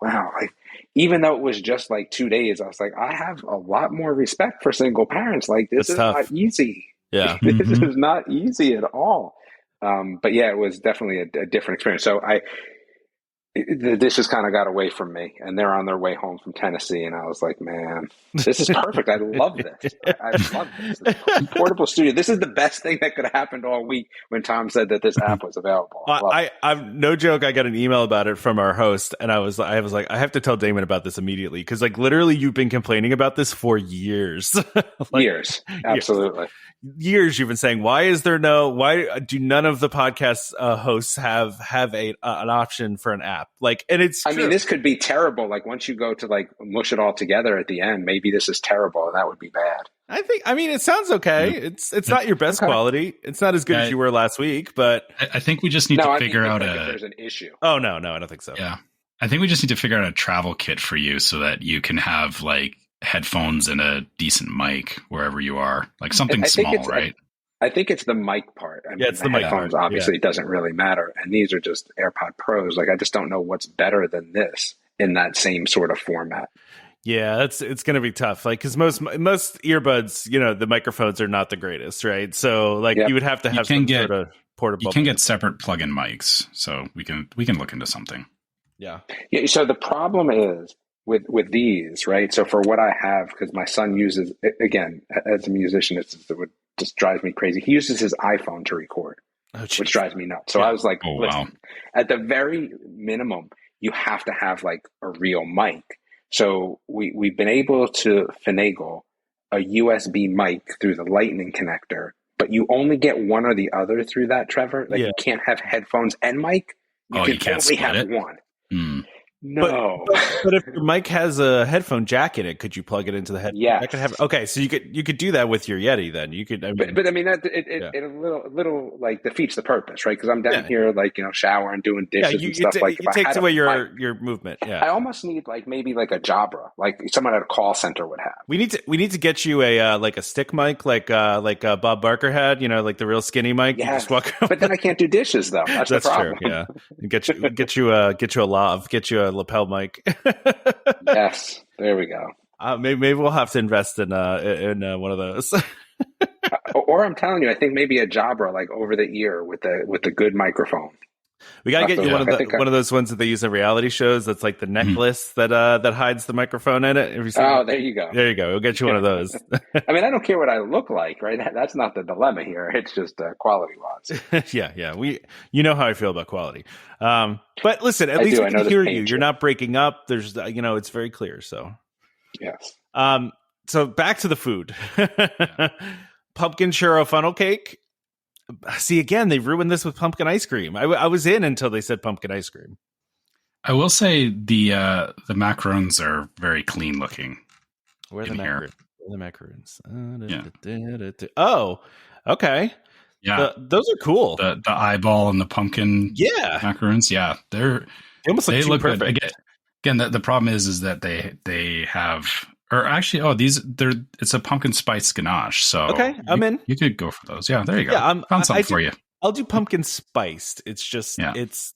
wow, like even though it was just like 2 days, I was like, I have a lot more respect for single parents. Like this is not easy. Yeah. This is not easy at all. But yeah, it was definitely a different experience. So the dishes kind of got away from me and they're on their way home from Tennessee. And I was like, man, this is perfect. I love this. I love this. Portable studio. This is the best thing that could have happened all week when Tom said that this app was available. I'm no joke. I got an email about it from our host and I was like, I have to tell Damon about this immediately. Cause like literally you've been complaining about this for years. Years. Absolutely. Years you've been saying, why do none of the podcast hosts have an option for an app? Like, and it's true. I mean, this could be terrible. Like once you go to like mush it all together at the end, maybe this is terrible and that would be bad. I mean, it sounds okay. Yeah. It's not your best quality. It's not as good as you were last week, but I think we just need to figure out if there's an issue. Oh, no, I don't think so. Yeah. I think we just need to figure out a travel kit for you so that you can have like headphones and a decent mic wherever you are, like something small, right? I think it's the mic part. I mean, it's the mic headphones. part. Obviously, it doesn't really matter. And these are just AirPod Pros. Like, I just don't know what's better than this in that same sort of format. Yeah, it's going to be tough. Like, because most earbuds, the microphones are not the greatest, right? So, like, you would have to have some sort of portable. You can get separate plug-in mics, so we can look into something. Yeah. So the problem is with these, right? So for what I have, because my son uses, again, as a musician, it just drives me crazy. He uses his iPhone to record, which drives me nuts. So I was like, listen, at the very minimum, you have to have like a real mic. So we've been able to finagle a USB mic through the lightning connector, but you only get one or the other through that, Trevor. Like you can't have headphones and mic. You can only have one. Mm. No, but if your mic has a headphone jack in it, could you plug it into the headphone? Yeah. Okay, so you could do that with your Yeti. Then you could. But I mean, it a little like defeats the purpose, right? Because I'm down here, like showering, doing dishes and stuff. Like it takes away your movement. Yeah, I almost need maybe a Jabra, like someone at a call center would have. We need to get you a stick mic, like Bob Barker had. Like the real skinny mic. Yeah, you just walk around. But then I can't do dishes though. That's the problem. True. Yeah, get you a lav, get you a lapel mic. Yes, there we go. Maybe we'll have to invest in one of those. Or I'm telling you, I think maybe a Jabra, like over the ear with the good microphone. We gotta get you one of those ones that they use in reality shows. That's like the necklace that hides the microphone in it. There you go. There you go. We'll get you one of those. I mean, I don't care what I look like, right? That's not the dilemma here. It's just quality wise. Yeah. You know how I feel about quality. But listen, at least we can hear you. You're not breaking up. There's, it's very clear. So yes. So back to the food. Pumpkin churro funnel cake. See, again, they ruined this with pumpkin ice cream. I was in until they said pumpkin ice cream. I will say the macarons are very clean looking. Where are the macarons? Oh, okay. Yeah, those are cool. The eyeball and the pumpkin. Macaroons. Yeah, they almost look perfect. Good. Again, the problem is that they have, or actually, it's a pumpkin spice ganache. So okay, I'm in. You could go for those. Yeah, there you go. Yeah, found something for you. I'll do pumpkin spiced. It's just it's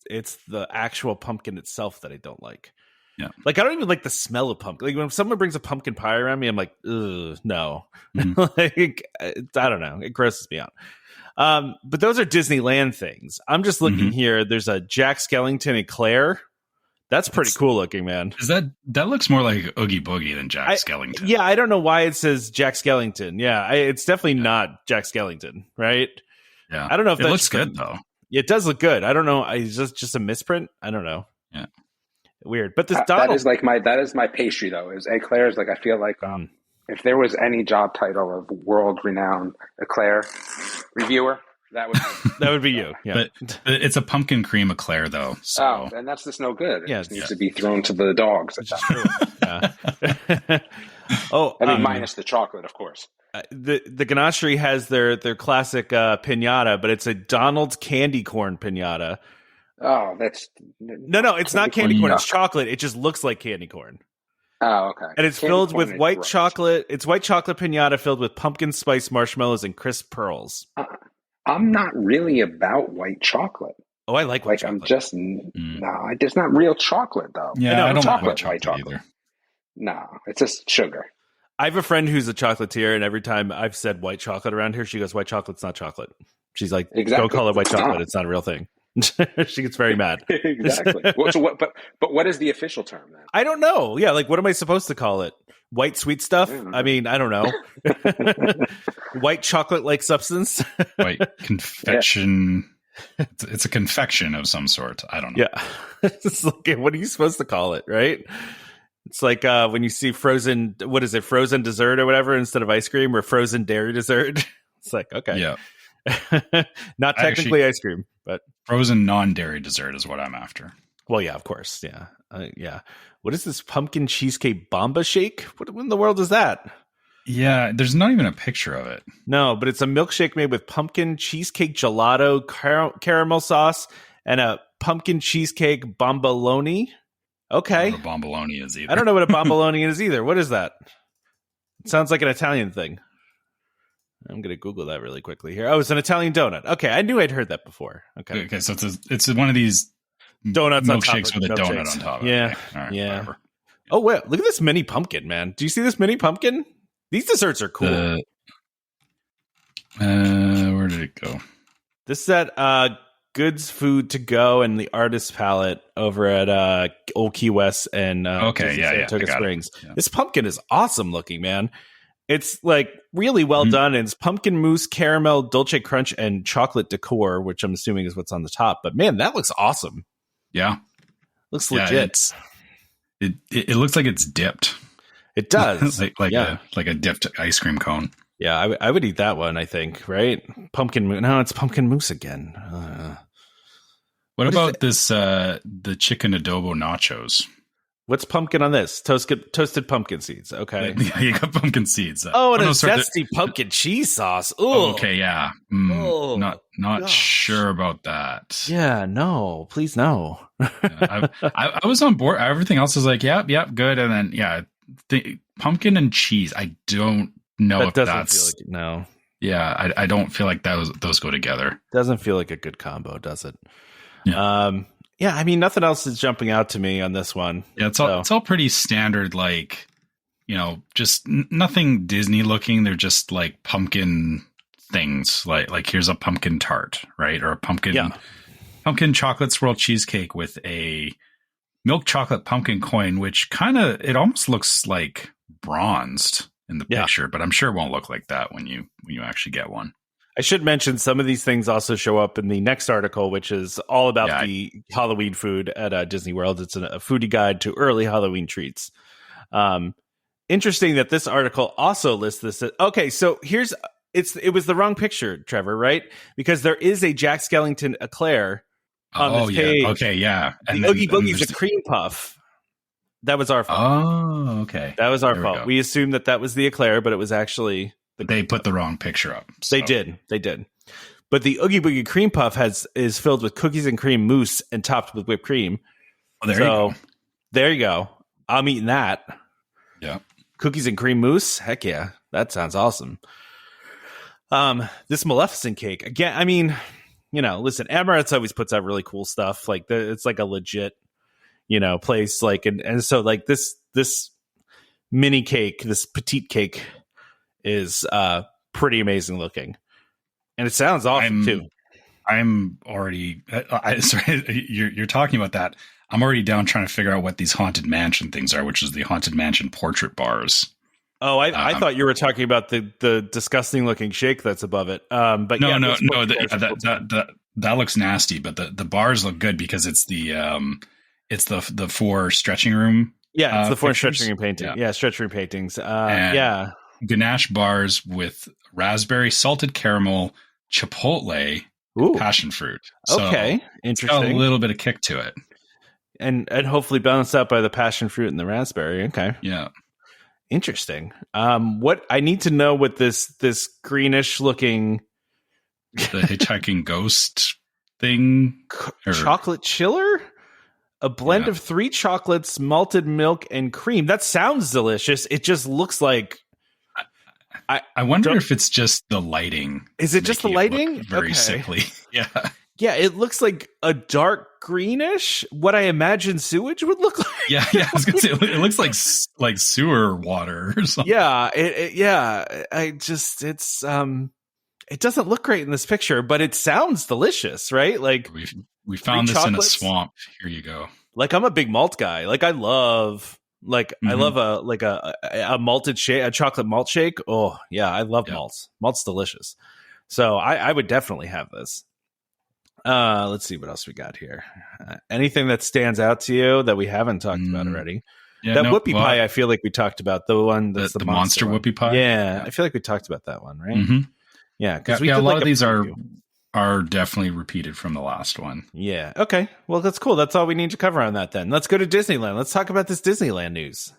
the actual pumpkin itself that I don't like. Yeah, like I don't even like the smell of pumpkin. Like when someone brings a pumpkin pie around me, I'm like, ugh, no. Like I don't know, it grosses me out. But those are Disneyland things. I'm just looking here. There's a Jack Skellington eclair. That's pretty cool looking, man. Is that looks more like Oogie Boogie than Jack Skellington? Yeah, I don't know why it says Jack Skellington. Yeah, it's definitely not Jack Skellington, right? Yeah, I don't know if it looks good though. It does look good. I don't know. Is this just a misprint? I don't know. Yeah, weird. But this that is my pastry though. Is eclairs like I feel like if there was any job title of world renowned eclair reviewer, that would be you. Yeah, but it's a pumpkin cream eclair though. So. And that's just no good. It just needs to be thrown to the dogs. Yeah. Minus the chocolate, of course. The ganachery has their classic piñata, but it's a Donald's candy corn piñata. Oh, that's no, it's not candy corn. It's chocolate. It just looks like candy corn. Oh, okay. And it's filled with white chocolate. It's white chocolate piñata filled with pumpkin spice marshmallows and crisp pearls. I'm not really about white chocolate. Oh, I like white chocolate. I'm just no, it's not real chocolate though. Yeah, I don't like white chocolate either. No, it's just sugar. I have a friend who's a chocolatier, and every time I've said white chocolate around here, she goes, "White chocolate's not chocolate." She's like, "Don't call it white chocolate; it's not a real thing." She gets very mad. Exactly. But what is the official term then? I don't know. Yeah, like what am I supposed to call it? White sweet stuff? I mean, I don't know. White chocolate-like substance? White confection. Yeah. It's a confection of some sort. I don't know. Yeah. It's like, what are you supposed to call it, right? It's like when you see frozen, what is it, frozen dessert or whatever instead of ice cream, or frozen dairy dessert. It's like, okay. Yeah. Not technically ice cream, but frozen non-dairy dessert is what I'm after. Well, yeah, of course. Yeah. Yeah. What is this pumpkin cheesecake bomba shake? What in the world is that? Yeah, there's not even a picture of it. No, but it's a milkshake made with pumpkin cheesecake gelato, caramel sauce, and a pumpkin cheesecake bomboloni. Okay. I don't know what a bomboloni is either. I don't know what a bomboloni is either. What is that? It sounds like an Italian thing. I'm going to Google that really quickly here. Oh, it's an Italian donut. Okay, I knew I'd heard that before. Okay, so it's one of these donuts milkshakes with a donut on top of it. Yeah. Okay. All right, yeah. Whatever. Oh, wait, look at this mini pumpkin, man. Do you see this mini pumpkin? These desserts are cool. Where did it go? This is at Goods Food to Go and the Artist Palette over at Old Key West and Saratoga Springs. Yeah. This pumpkin is awesome looking, man. It's like really well done. And it's pumpkin mousse, caramel, dolce crunch, and chocolate decor, which I'm assuming is what's on the top. But man, that looks awesome. Yeah. Looks legit. It looks like it's dipped. It does. like a dipped ice cream cone. Yeah, I would eat that one, I think, right? Pumpkin mousse. No, it's pumpkin mousse again. What about this, the chicken adobo nachos? What's pumpkin on this? Toasted pumpkin seeds. Okay. Yeah, you got pumpkin seeds. Oh, and a zesty pumpkin cheese sauce. Ooh. Okay, yeah. Not sure about that. Yeah, no. Please, no. I was on board. Everything else is like, yep, good. And then, pumpkin and cheese. I don't know if that's... feel like, no. Yeah, I don't feel like those go together. Doesn't feel like a good combo, does it? Yeah. Yeah, I mean, nothing else is jumping out to me on this one. Yeah, it's all pretty standard, like, just nothing Disney looking. They're just like pumpkin things. Like here's a pumpkin tart, right? Or a pumpkin chocolate swirl cheesecake with a milk chocolate pumpkin coin, which it almost looks like bronzed in the picture, but I'm sure it won't look like that when you actually get one. I should mention some of these things also show up in the next article, which is all about the Halloween food at Disney World. It's a foodie guide to early Halloween treats. Interesting that this article also lists this. Okay, so it was the wrong picture, Trevor, right? Because there is a Jack Skellington eclair on this page. Okay, yeah. And the Oogie Boogie's a cream puff. That was our fault. Oh, okay. That was our fault. We assumed that was the eclair, but it was actually... But they put the wrong picture up. So. They did. but the Oogie Boogie cream puff is filled with cookies and cream mousse and topped with whipped cream. Oh, there you go. There you go. I'm eating that. Yeah. Cookies and cream mousse. Heck yeah. That sounds awesome. This Maleficent cake again. I mean, listen, Amaret's always puts out really cool stuff. Like it's like a legit, place. Like, and so like this mini cake, this petite cake is, pretty amazing looking. And it sounds awesome too. I'm already, sorry, you're talking about that. I'm already down trying to figure out what these Haunted Mansion things are, which is the Haunted Mansion portrait bars. Oh, I thought you were talking about the disgusting looking shake that's above it. But no, that looks nasty. But the bars look good because it's the 4 stretching room. Yeah, it's the 4 pictures. Stretching room painting. Yeah, stretching room paintings. Ganache bars with raspberry, salted caramel, chipotle, and passion fruit. So okay, interesting. It's got a little bit of kick to it, and hopefully balanced out by the passion fruit and the raspberry. Okay, yeah. Interesting. What I need to know what this greenish looking the hitchhiking ghost thing, chocolate chiller, a blend of 3 chocolates, malted milk, and cream. That sounds delicious. It just looks like. I wonder if it's just the lighting. Is it just the lighting? Very sickly. Yeah. Yeah, it looks like a dark greenish, what I imagine sewage would look like. Yeah. I was gonna say it looks like sewer water or something. Yeah, it doesn't look great in this picture, but it sounds delicious, right? Like we found this in a swamp. Here you go. Like I'm a big malt guy. Like I love a malted shake, a chocolate malt shake. Oh yeah, I love malts. Malt's delicious. So I would definitely have this. Let's see what else we got here. Anything that stands out to you that we haven't talked about already? Yeah, whoopie pie, I feel like we talked about the one that's the monster whoopie pie. Yeah, I feel like we talked about that one, right? Mm-hmm. Yeah, because a lot of these are definitely repeated from the last one. Yeah. Okay. Well, that's cool. That's all we need to cover on that. Then let's go to Disneyland. Let's talk about this Disneyland news.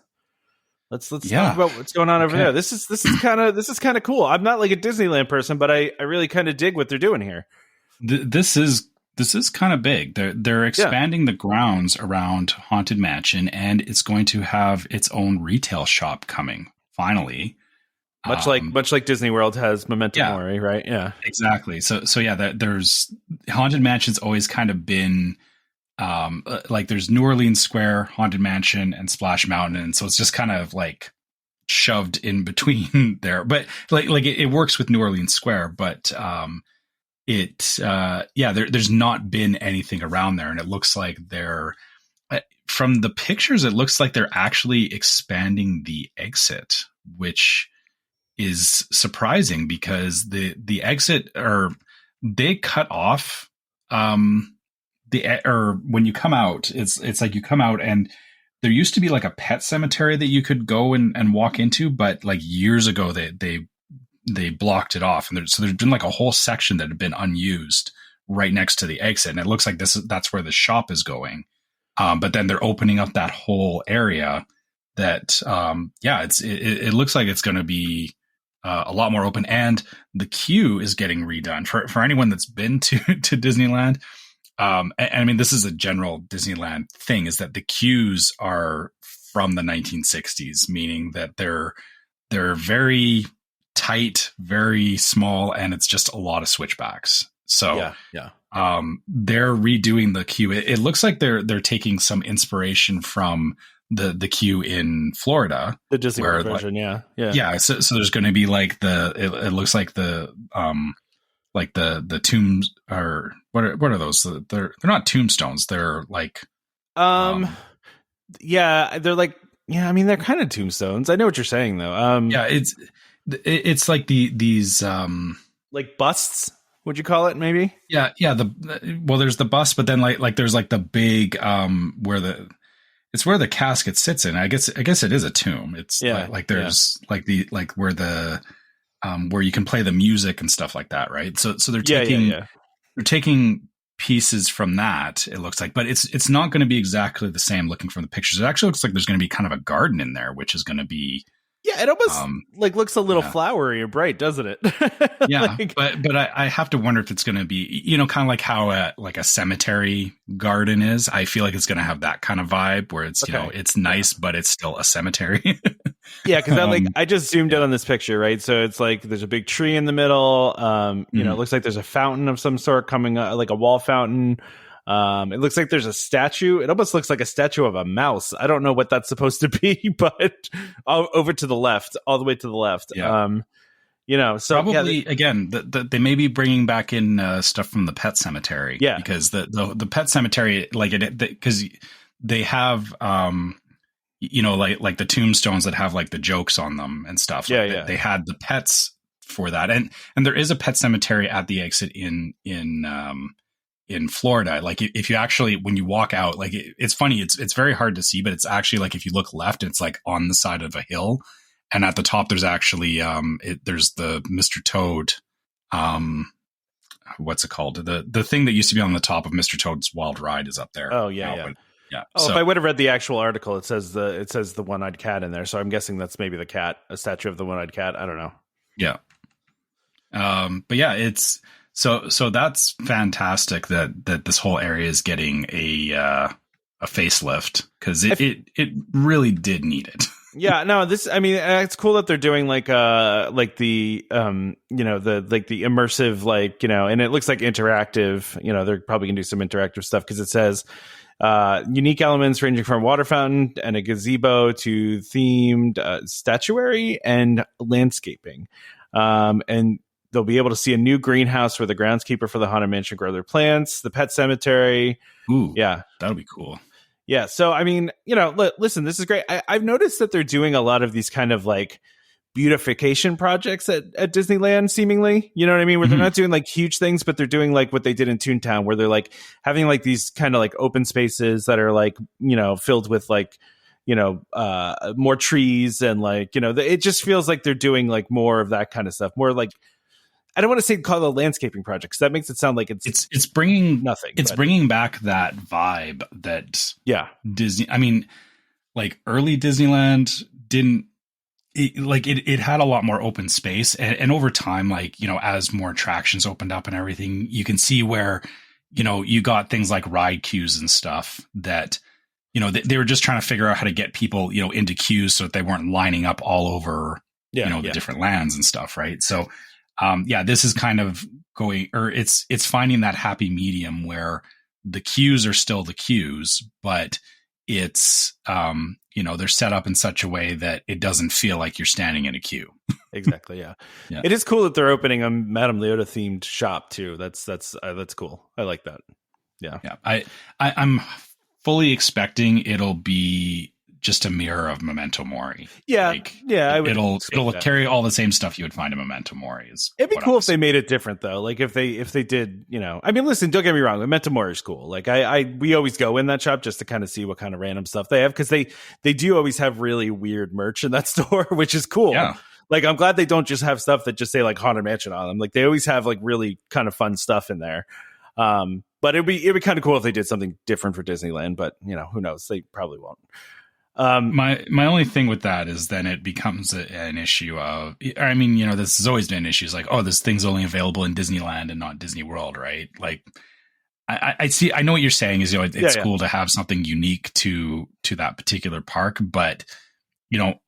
Let's talk about what's going on over there. This is kind of cool. I'm not like a Disneyland person, but I really kind of dig what they're doing here. This is kind of big. They're expanding the grounds around Haunted Mansion, and it's going to have its own retail shop coming finally. Much like Disney World has Memento Mori, right? Yeah, exactly. So yeah, there's Haunted Mansion's always kind of been like there's New Orleans Square, Haunted Mansion, and Splash Mountain, and so it's just kind of like shoved in between there. But like it works with New Orleans Square, but there's not been anything around there, and it looks like they're from the pictures, it looks like they're actually expanding the exit, which is surprising because the exit they cut off when you come out, it's like you come out and there used to be like a pet cemetery that you could go and walk into, but like years ago they blocked it off, and there's been like a whole section that had been unused right next to the exit, and it looks like that's where the shop is going. But then they're opening up that whole area that it looks like it's going to be a lot more open, and the queue is getting redone for anyone that's been to Disneyland. And I mean, this is a general Disneyland thing, is that the queues are from the 1960s, meaning that they're very tight, very small, and it's just a lot of switchbacks. So they're redoing the queue. It looks like they're taking some inspiration from the queue in Florida, the Disney World version. Yeah. So there's going to be like it looks like the tombs, or what are those? They're not tombstones. They're like, they're like, I mean, they're kind of tombstones. I know what you're saying though. It's like these like busts. Would you call it maybe? Yeah. There's the bust, but then like there's like the big where the casket sits in. I guess it is a tomb. It's like there's like where the where you can play the music and stuff like that, right? So they're taking pieces from that, it looks like, but it's not going to be exactly the same looking from the pictures. It actually looks like there's going to be kind of a garden in there, which is going to be Yeah, it almost looks a little flowery and bright, doesn't it? Yeah, but I have to wonder if it's going to be, kind of like how like a cemetery garden is. I feel like it's going to have that kind of vibe where it's it's nice, but it's still a cemetery. Yeah, because I just zoomed in on this picture, right? So it's like there's a big tree in the middle. It looks like there's a fountain of some sort coming up, like a wall fountain. It looks like there's a statue. It almost looks like a statue of a mouse. I don't know what that's supposed to be, but over to the left, all the way to the left. Yeah. So probably again, they may be bringing back in stuff from the Pet Cemetery. Yeah, because the Pet Cemetery, like because they have like the tombstones that have like the jokes on them and stuff. Like they had the pets for that, and there is a pet cemetery at the exit in Florida. Like if you actually, when you walk out, like it's funny, it's very hard to see, but it's actually like, if you look left, it's like on the side of a hill. And at the top, there's actually, there's the Mr. Toad. What's it called? The thing that used to be on the top of Mr. Toad's Wild Ride is up there. Oh yeah. But, yeah. Oh, so, if I would have read the actual article, it says the one-eyed cat in there. So I'm guessing that's maybe the cat, a statue of the one-eyed cat. I don't know. Yeah. But yeah, it's, So that's fantastic that this whole area is getting a facelift, because it really did need it. Yeah, no, it's cool that they're doing the the immersive, and it looks like interactive, they're probably gonna do some interactive stuff, because it says unique elements ranging from a water fountain and a gazebo to themed statuary and landscaping. And they'll be able to see a new greenhouse where the groundskeeper for the Haunted Mansion grow their plants, the pet cemetery. Ooh, yeah, that'll be cool. Yeah. So, listen, this is great. I've noticed that they're doing a lot of these kind of like beautification projects at Disneyland, seemingly, you know what I mean? Where they're not doing like huge things, but they're doing like what they did in Toontown, where they're like having like these kind of like open spaces that are like, filled with like, more trees, and like, it just feels like they're doing like more of that kind of stuff, more like, I don't want to say call it a landscaping project, because that makes it sound like it's bringing nothing. It's bringing back that vibe that Disney. I mean, like early Disneyland didn't it had a lot more open space, and over time, like as more attractions opened up and everything, you can see where you got things like ride queues and stuff that they were just trying to figure out how to get people into queues so that they weren't lining up all over the different lands and stuff, right? So. This is kind of going, or it's finding that happy medium where the queues are still the queues, but it's, they're set up in such a way that it doesn't feel like you're standing in a queue. Exactly. Yeah. It is cool that they're opening a Madame Leota themed shop too. That's cool. I like that. Yeah. Yeah. I'm fully expecting it'll be just a mirror of Memento Mori. Yeah, it'll carry all the same stuff you would find in Memento Mori. It'd be cool if they made it different, though. Like if they did, listen, don't get me wrong, Memento Mori is cool. Like we always go in that shop just to kind of see what kind of random stuff they have, because they do always have really weird merch in that store, which is cool. Yeah. Like I'm glad they don't just have stuff that just say like Haunted Mansion on them. Like they always have like really kind of fun stuff in there. But it'd be kind of cool if they did something different for Disneyland. But who knows? They probably won't. My only thing with that is then it becomes an issue of, this has always been an issue. It's like, oh, this thing's only available in Disneyland and not Disney World, right? Like, I see. I know what you're saying is, it's cool to have something unique to that particular park, but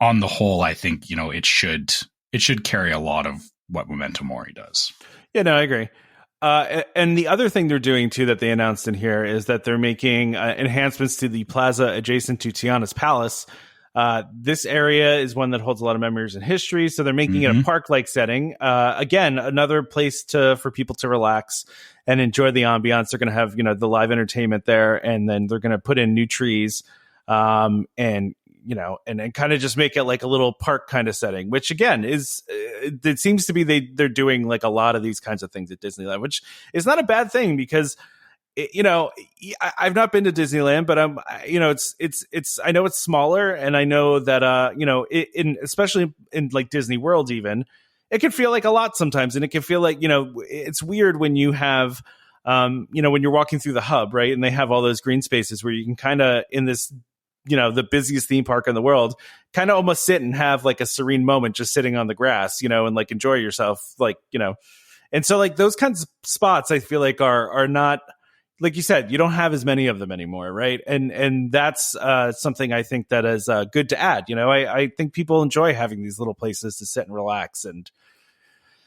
on the whole, I think it should carry a lot of what Memento Mori does. Yeah, no, I agree. And the other thing they're doing too that they announced in here is that they're making enhancements to the plaza adjacent to Tiana's Palace. This area is one that holds a lot of memories and history, so they're making it a park-like setting. Again, another place for people to relax and enjoy the ambiance. They're going to have the live entertainment there, and then they're going to put in new trees, and kind of just make it like a little park kind of setting, which again is, it seems to be they're doing like a lot of these kinds of things at Disneyland, which is not a bad thing, because I've not been to Disneyland, but it's I know it's smaller, and I know that especially in like Disney World, even it can feel like a lot sometimes, and it can feel like it's weird when you have when you're walking through the hub, right, and they have all those green spaces where you can kind of in this the busiest theme park in the world, kind of almost sit and have like a serene moment just sitting on the grass, you know, and like enjoy yourself, like, you know. And so like those kinds of spots I feel like are not, like you said, you don't have as many of them anymore, right? And that's something I think that is good to add. You know, I think people enjoy having these little places to sit and relax and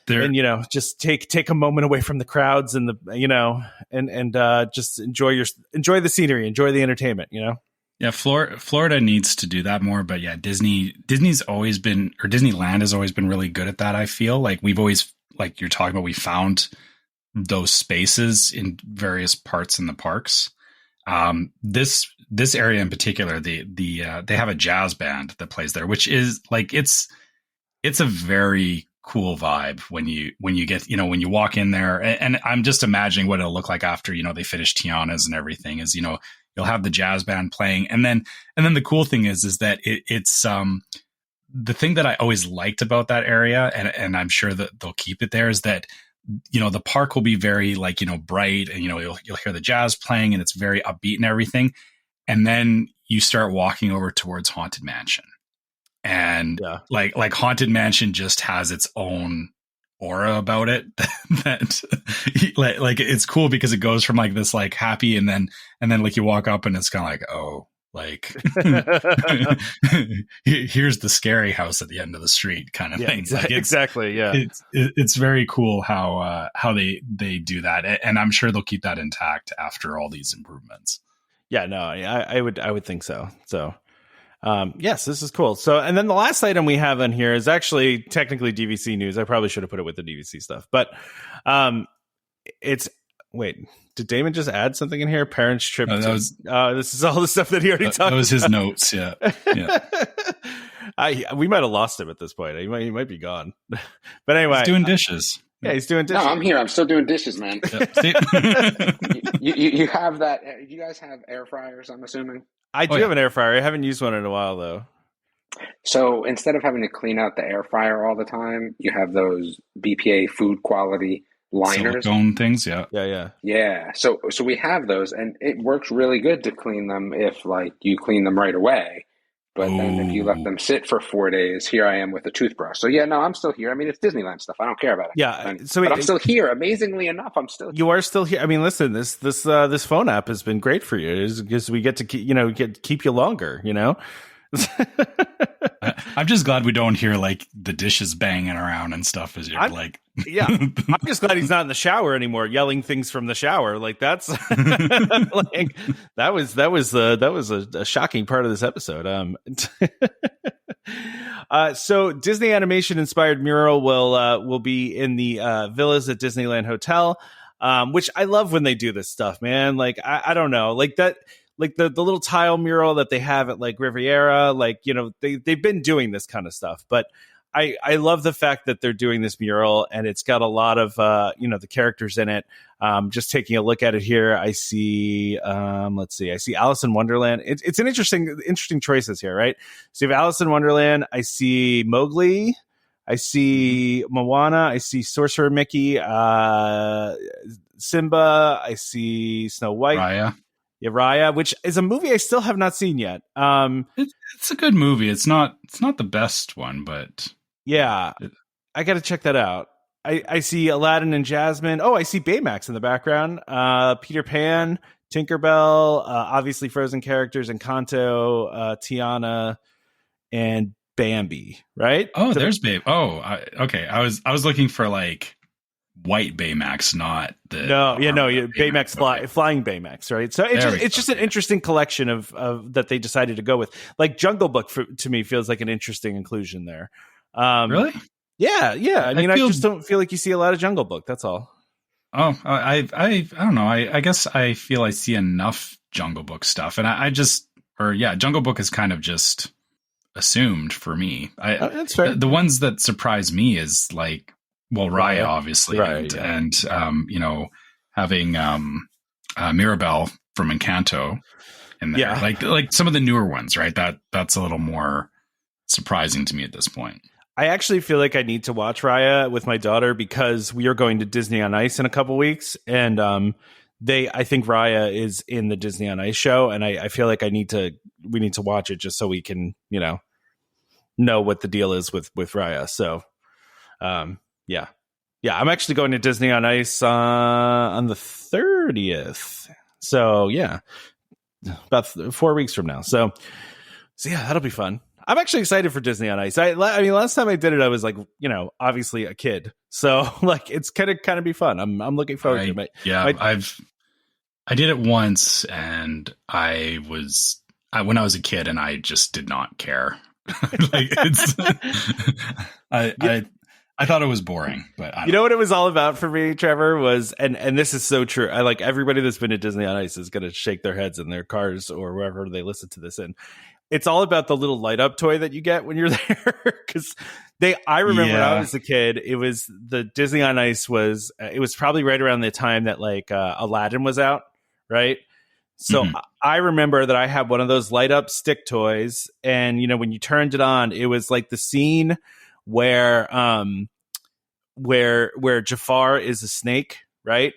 you know, just take a moment away from the crowds and the, you know, and just enjoy the scenery, enjoy the entertainment, you know. Yeah, Florida needs to do that more, but yeah, Disney's always been, or Disneyland has always been really good at that. I feel like we've always, like you're talking about, we found those spaces in various parts in the parks. This area in particular, they have a jazz band that plays there, which is like it's a very cool vibe when you get, you know, when you walk in there, and I'm just imagining what it'll look like after, you know, they finish Tiana's and everything, is, you know, you'll have the jazz band playing, and then the cool thing is that it's the thing that I always liked about that area, and I'm sure that they'll keep it there, is that, you know, the park will be very, like, you know, bright, and, you know, you'll hear the jazz playing and it's very upbeat and everything. And then you start walking over towards Haunted Mansion, and like Haunted Mansion just has its own aura about it that like it's cool because it goes from like this like happy, and then like you walk up and it's kind of like, oh, like here's the scary house at the end of the street kind of thing. Like exactly. Yeah. It's very cool how they do that. And I'm sure they'll keep that intact after all these improvements. Yeah, no, I would think so. So, yes, this is cool. So, and then the last item we have on here is actually technically DVC news. I probably should have put it with the DVC stuff, but, wait, did Damon just add something in here? Parents' trip. This is all the stuff that he already talked about. That was his notes. Yeah. We might have lost him at this point. He might be gone. But anyway, he's doing dishes. Yeah, he's doing dishes. No, I'm here. I'm still doing dishes, man. You have that. You guys have air fryers, I'm assuming? I do have an air fryer. I haven't used one in a while, though. So instead of having to clean out the air fryer all the time, you have those BPA food quality liners. Silicone things, yeah. Yeah. So we have those, and it works really good to clean them if, like, you clean them right away. But then if you let them sit for 4 days, here I am with a toothbrush. So yeah, no, I'm still here. I mean, it's Disneyland stuff. I don't care about it. Yeah. But I'm still here. Amazingly enough, I'm still here. You are still here. I mean, listen, this phone app has been great for you because we get to keep you longer, you know? I'm just glad we don't hear like the dishes banging around and stuff as you're I'm just glad he's not in the shower anymore yelling things from the shower. Like that's like that was a shocking part of this episode. So Disney animation inspired mural will be in the villas at Disneyland Hotel, which I love when they do this stuff, man. Like I don't know, like that. Like the little tile mural that they have at like Riviera, like, you know, they've been doing this kind of stuff, but I love the fact that they're doing this mural and it's got a lot of, the characters in it. Just taking a look at it here, I see, I see Alice in Wonderland. It's an interesting choices here, right? So you have Alice in Wonderland. I see Mowgli. I see Moana. I see Sorcerer Mickey, Simba. I see Snow White. Raya. Yeah, Raya, which is a movie I still have not seen yet. It's a good movie. It's not the best one, but yeah, I got to check that out. I see Aladdin and Jasmine. Oh, I see Baymax in the background. Peter Pan, Tinkerbell, obviously Frozen characters, Encanto, Tiana, and Bambi. Right? Oh, there's Babe. Oh, okay. I was looking for like white Baymax, not the Baymax flying Baymax, right? So it's just an interesting collection of that they decided to go with. Like Jungle Book to me feels like an interesting inclusion there. Really? Yeah. I mean, I just don't feel like you see a lot of Jungle Book. That's all. Oh, I don't know. I guess I feel I see enough Jungle Book stuff, and Jungle Book is kind of just assumed for me. That's fair. The ones that surprise me is like, well, Raya, obviously, right, and having Mirabelle from Encanto in there, like some of the newer ones, right? That's a little more surprising to me at this point. I actually feel like I need to watch Raya with my daughter because we are going to Disney on Ice in a couple weeks, and I think Raya is in the Disney on Ice show, and I feel like we need to watch it just so we can, know what the deal is with Raya. So, yeah, I'm actually going to Disney on Ice on the 30th. So yeah, about 4 weeks from now. So yeah, that'll be fun. I'm actually excited for Disney on Ice. I mean, last time I did it, I was like, obviously a kid. So like, it's kind of be fun. I'm looking forward to it. I did it once, and when I was a kid, and I just did not care. Like I thought it was boring, but you know what it was all about for me, Trevor, was, and this is so true. I like everybody that's been to Disney on Ice is going to shake their heads in their cars or wherever they listen to this in. It's all about the little light up toy that you get when you're there. Because I remember when I was a kid, it was the Disney on Ice it was probably right around the time that like Aladdin was out, right? So I remember that I had one of those light up stick toys, and when you turned it on, it was like the scene where Jafar is a snake, right?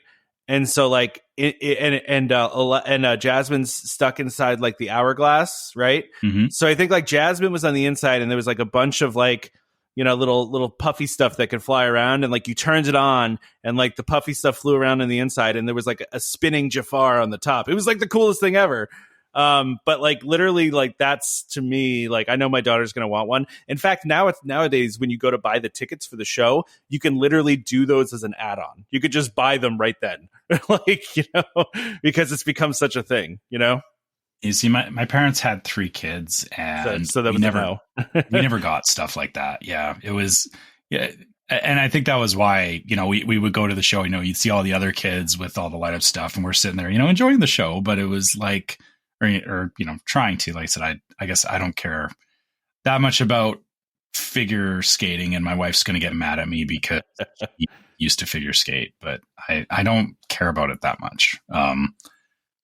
And so like Jasmine's stuck inside like the hourglass, right? So I think like Jasmine was on the inside, and there was like a bunch of like little puffy stuff that could fly around, and like you turned it on, and like the puffy stuff flew around on the inside, and there was like a spinning Jafar on the top. It was like the coolest thing ever. But like literally, like that's, to me, like I know my daughter's gonna want one. In fact, nowadays when you go to buy the tickets for the show, you can literally do those as an add-on. You could just buy them right then, like because it's become such a thing. You see, my parents had 3 kids, and so that was we never got stuff like that. Yeah, it was. Yeah. And I think that was why, we would go to the show, you'd see all the other kids with all the light up stuff, and we're sitting there, enjoying the show, but it was like, or trying to, like I said, I guess I don't care that much about figure skating, and my wife's going to get mad at me because she used to figure skate, but I don't care about it that much.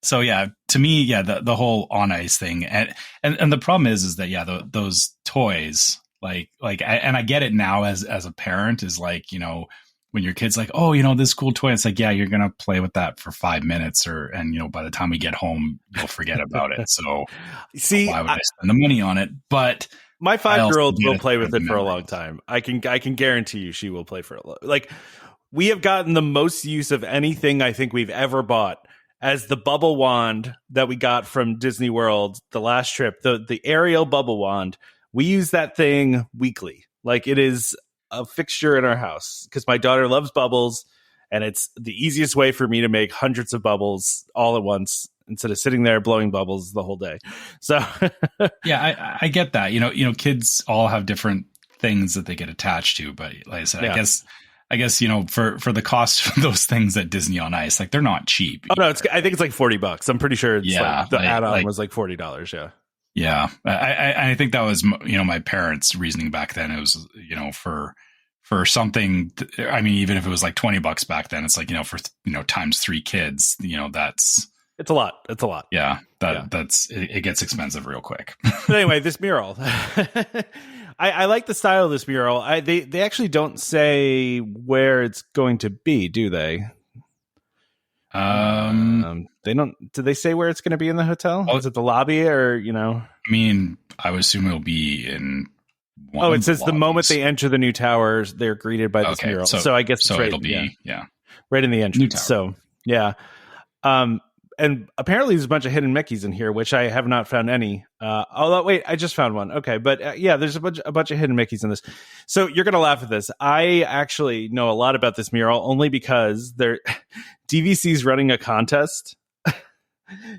So yeah, to me, the whole on ice thing, and the problem is that those toys, like I get it now as a parent, is like, when your kid's like, oh, this cool toy, it's like, yeah, you're gonna play with that for 5 minutes, and by the time we get home, you'll forget about it. So see, why would I spend the money on it? But my 5-year-old will play with it for a long time. I can guarantee you she will play for a long. Like, we have gotten the most use of anything I think we've ever bought as the bubble wand that we got from Disney World the last trip, the Ariel bubble wand. We use that thing weekly. Like, it is a fixture in our house because my daughter loves bubbles, and it's the easiest way for me to make hundreds of bubbles all at once instead of sitting there blowing bubbles the whole day. So yeah, I get that. Kids all have different things that they get attached to, but like I said, I guess for the cost of those things at Disney on Ice, like, they're not cheap. Oh no, I think it's like $40. I'm pretty sure the add-on was like $40. Yeah. Yeah. I think that was, my parents' reasoning back then. It was, for something, I mean, even if it was like $20 back then, it's like, for, times 3 kids, it's a lot. It's a lot. Yeah. It gets expensive real quick. But anyway, this mural, I like the style of this mural. They actually don't say where it's going to be, do they? They don't. Do they say where it's going to be in the hotel? Is it the lobby, or I mean, I would assume it'll be in. It says the moment they enter the new towers, they're greeted by this mural. So I guess it's right. It'll be right in the entrance. So yeah. And apparently there's a bunch of hidden Mickeys in here, which I have not found any. Although, wait, I just found one. Okay, but there's a bunch of hidden Mickeys in this. So you're gonna laugh at this. I actually know a lot about this mural only because DVC's running a contest.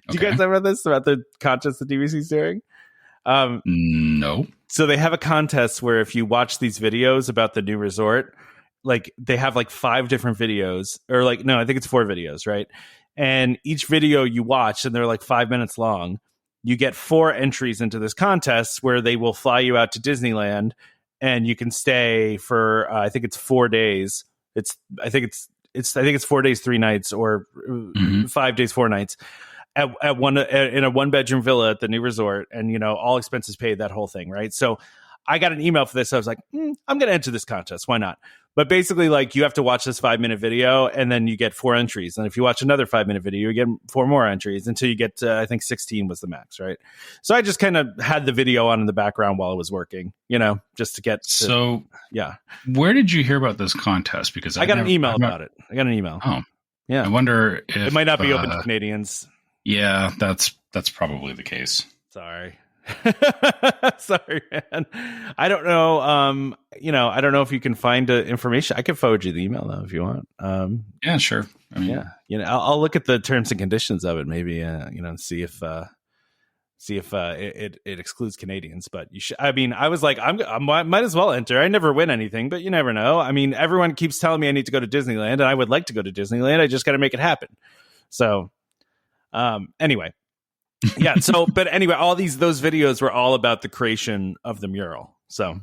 Do you guys know about this? About the contest that DVC's doing? No. So they have a contest where if you watch these videos about the new resort, like they have like 5 different videos, or like, no, I think it's 4 videos, right? And each video you watch, and they're like 5 minutes long, you get 4 entries into this contest where they will fly you out to Disneyland, and you can stay for I think it's 4 days. I think it's 4 days, 3 nights, or 5 days, 4 nights at one in a 1-bedroom villa at the new resort, and all expenses paid, that whole thing, right? So I got an email for this. So I was like, I'm going to enter this contest. Why not? But basically, like, you have to watch this 5-minute video, and then you get 4 entries. And if you watch another 5-minute video, you get 4 more entries until you get to, I think 16 was the max, right? So I just kind of had the video on in the background while it was working, just to get to, So, yeah. Where did you hear about this contest? Because I got an email about it. I got an email. Oh, yeah. I wonder if it might not be open to Canadians. Yeah, that's probably the case. Sorry. Sorry, man. I don't know. I don't know if you can find information. I can forward you the email though if you want. Yeah, sure. I mean, I'll look at the terms and conditions of it. Maybe see if it excludes Canadians. But you should. I mean, I was like, I might as well enter. I never win anything, but you never know. I mean, everyone keeps telling me I need to go to Disneyland, and I would like to go to Disneyland. I just got to make it happen. So, anyway. Yeah. So, but anyway, those videos were all about the creation of the mural. So,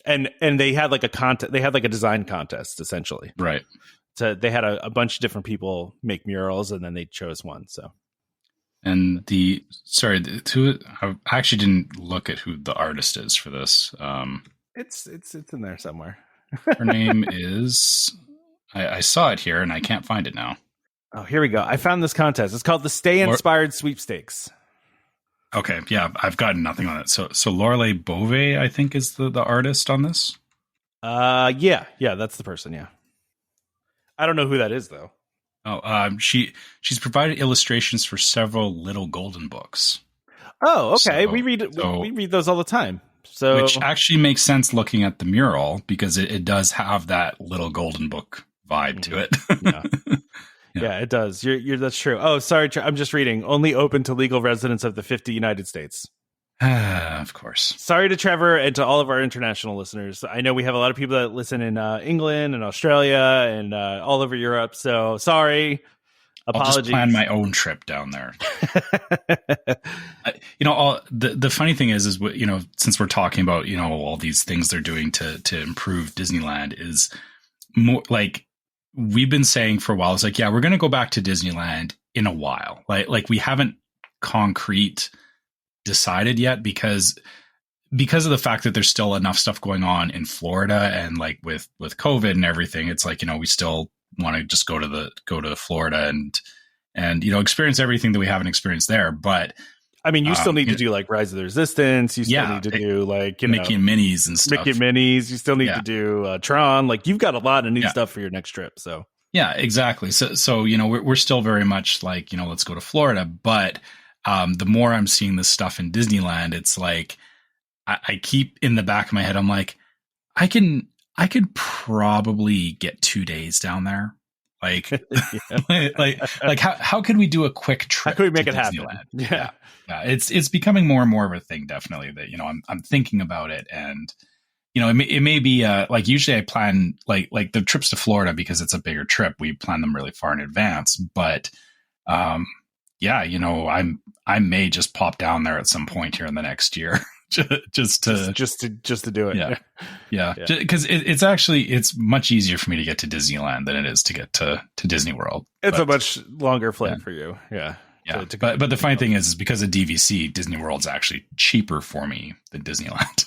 and they had like they had like a design contest essentially. Right. So they had a bunch of different people make murals, and then they chose one. So, and I actually didn't look at who the artist is for this. It's in there somewhere. Her name is. I saw it here, and I can't find it now. Oh, here we go. I found this contest. It's called the Stay Inspired Sweepstakes. Okay, yeah, I've gotten nothing on it. So Lorelei Bove, I think, is the artist on this. Yeah, that's the person. Yeah, I don't know who that is though. Oh, she's provided illustrations for several Little Golden books. Oh, okay. We read those all the time. So, which actually makes sense looking at the mural because it does have that Little Golden Book vibe to it. Yeah. Yeah, it does. That's true. Oh, sorry. I'm just reading. Only open to legal residents of the 50 United States. Of course. Sorry to Trevor and to all of our international listeners. I know we have a lot of people that listen in England and Australia and all over Europe. So sorry. Apologies. I'll just plan my own trip down there. The funny thing is since we're talking about, all these things they're doing to improve Disneyland is more like, we've been saying for a while, it's like, yeah, we're going to go back to Disneyland in a while. Like we haven't concrete decided yet because of the fact that there's still enough stuff going on in Florida and like with COVID and everything. It's like, we still want to just go to Florida and experience everything that we haven't experienced there. But I mean, you still need to do like Rise of the Resistance. You still need to do like Mickey and Minnie's and stuff. Mickey and Minnie's. You still need to do Tron. Like you've got a lot of new stuff for your next trip. So yeah, exactly. So we're still very much like let's go to Florida. But the more I'm seeing this stuff in Disneyland, it's like I keep in the back of my head. I'm like, I could probably get 2 days down there. Like, like how could we do a quick trip? How could we make it Disneyland? happen? Yeah. It's becoming more and more of a thing. Definitely that I'm thinking about it, and it may be like usually I plan like the trips to Florida because it's a bigger trip. We plan them really far in advance, but I may just pop down there at some point here in the next year. just to do it. Yeah. Because it's much easier for me to get to Disneyland than it is to get to Disney World. It's a much longer flight for you. Yeah. Yeah. But the funny thing is because of DVC, Disney World's actually cheaper for me than Disneyland.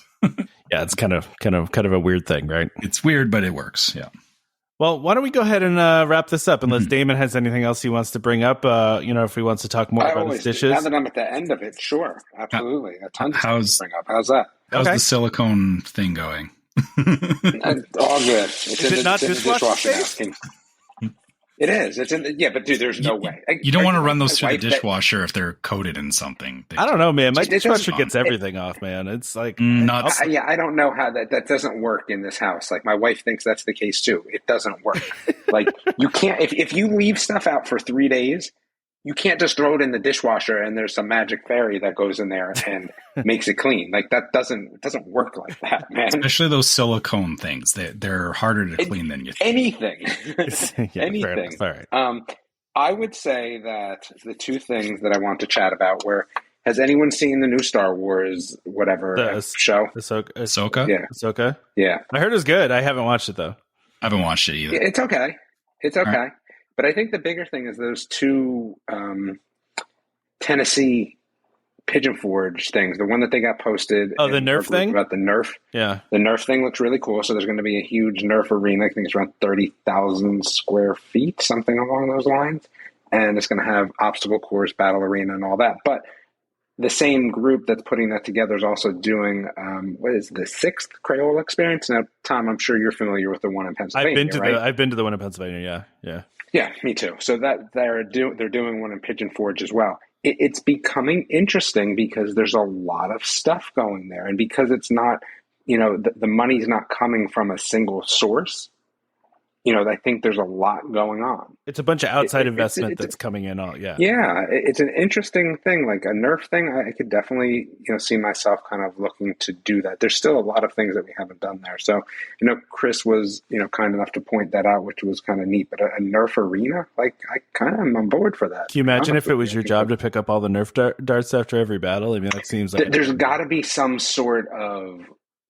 Yeah. It's kind of a weird thing, right? It's weird, but it works. Yeah. Well, why don't we go ahead and wrap this up? Unless Damon has anything else he wants to bring up, if he wants to talk more about his dishes. Now that I'm at the end of it, sure, absolutely. A ton to bring up. How's that? How's the silicone thing going? All good. It's not dishwasher now. It is. It's in. Yeah, but dude, there's no way. You don't want to run those through the dishwasher if they're coated in something. I don't know, man. My dishwasher gets everything off, man. It's like nuts. I don't know how that doesn't work in this house. Like my wife thinks that's the case too. It doesn't work. Like you can't if you leave stuff out for 3 days, you can't just throw it in the dishwasher and there's some magic fairy that goes in there and makes it clean. Like that doesn't work like that, man. Especially those silicone things. They're harder to clean than you think. Anything. Anything. All right. I would say that the 2 things that I want to chat about were, has anyone seen the new Star Wars show? Ahsoka? Yeah. Ahsoka? Yeah. I heard it was good. I haven't watched it though. I haven't watched it either. It's okay. It's okay. Right. But I think the bigger thing is those 2 Tennessee Pigeon Forge things. The one that they got posted. Oh, the Nerf thing? About the Nerf. Yeah. The Nerf thing looks really cool. So there's going to be a huge Nerf arena. I think it's around 30,000 square feet, something along those lines. And it's going to have obstacle course, battle arena, and all that. But the same group that's putting that together is also doing, what is the 6th Crayola experience? Now, Tom, I'm sure you're familiar with the one in Pennsylvania. I've been to the one in Pennsylvania. Yeah. Yeah, me too. So that they're doing one in Pigeon Forge as well. It's becoming interesting because there's a lot of stuff going there, and because it's not, the money's not coming from a single source. I think there's a lot going on. It's a bunch of outside investment that's coming in. Yeah, it's an interesting thing, like a Nerf thing. I could definitely, see myself kind of looking to do that. There's still a lot of things that we haven't done there. So, Chris was, kind enough to point that out, which was kind of neat. But a Nerf arena, like I kind of am on board for that. Can you imagine if it was your job to pick up all the Nerf darts after every battle? I mean, that seems like there's got to be some sort of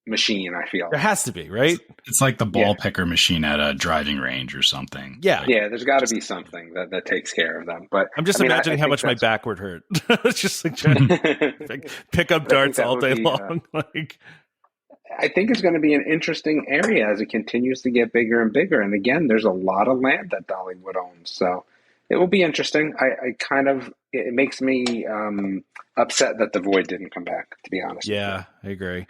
machine. I feel there has to be, right? It's like the ball picker machine at a driving range or something. Yeah, there's got to be something that takes care of them. But I'm just imagining how much my back would hurt. It's just like trying to pick up darts all day long. I think it's going to be an interesting area as it continues to get bigger and bigger. And again, there's a lot of land that Dollywood owns, so it will be interesting. It makes me upset that the Void didn't come back, to be honest. Yeah, I agree.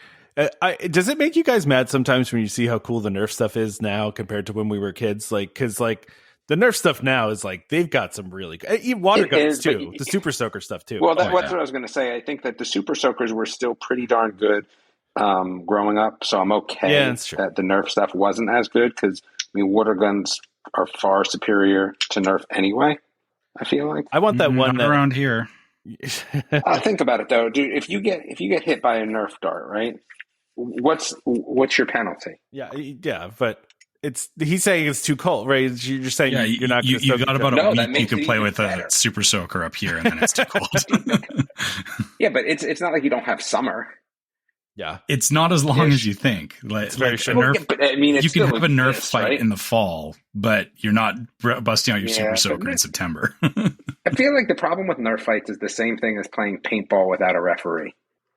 Does it make you guys mad sometimes when you see how cool the Nerf stuff is now compared to when we were kids? Because the Nerf stuff now is like they've got some really water guns too. The Super Soaker stuff too. Well, that's what I was going to say. I think that the Super Soakers were still pretty darn good growing up, so I'm okay that the Nerf stuff wasn't as good because water guns are far superior to Nerf anyway. I feel like I want that one around here. Think about it though, dude. If you get hit by a Nerf dart, right? What's your penalty? Yeah, but he's saying it's too cold, right? You're saying you're not. You got about a week. You can play with a Super Soaker up here, and then it's too cold. Yeah, but it's not like you don't have summer. Yeah, it's not as long as you think. It's very short. Nerf, but I mean, you can have a Nerf fight in the fall, but you're not busting out your Super Soaker in September. I feel like the problem with Nerf fights is the same thing as playing paintball without a referee.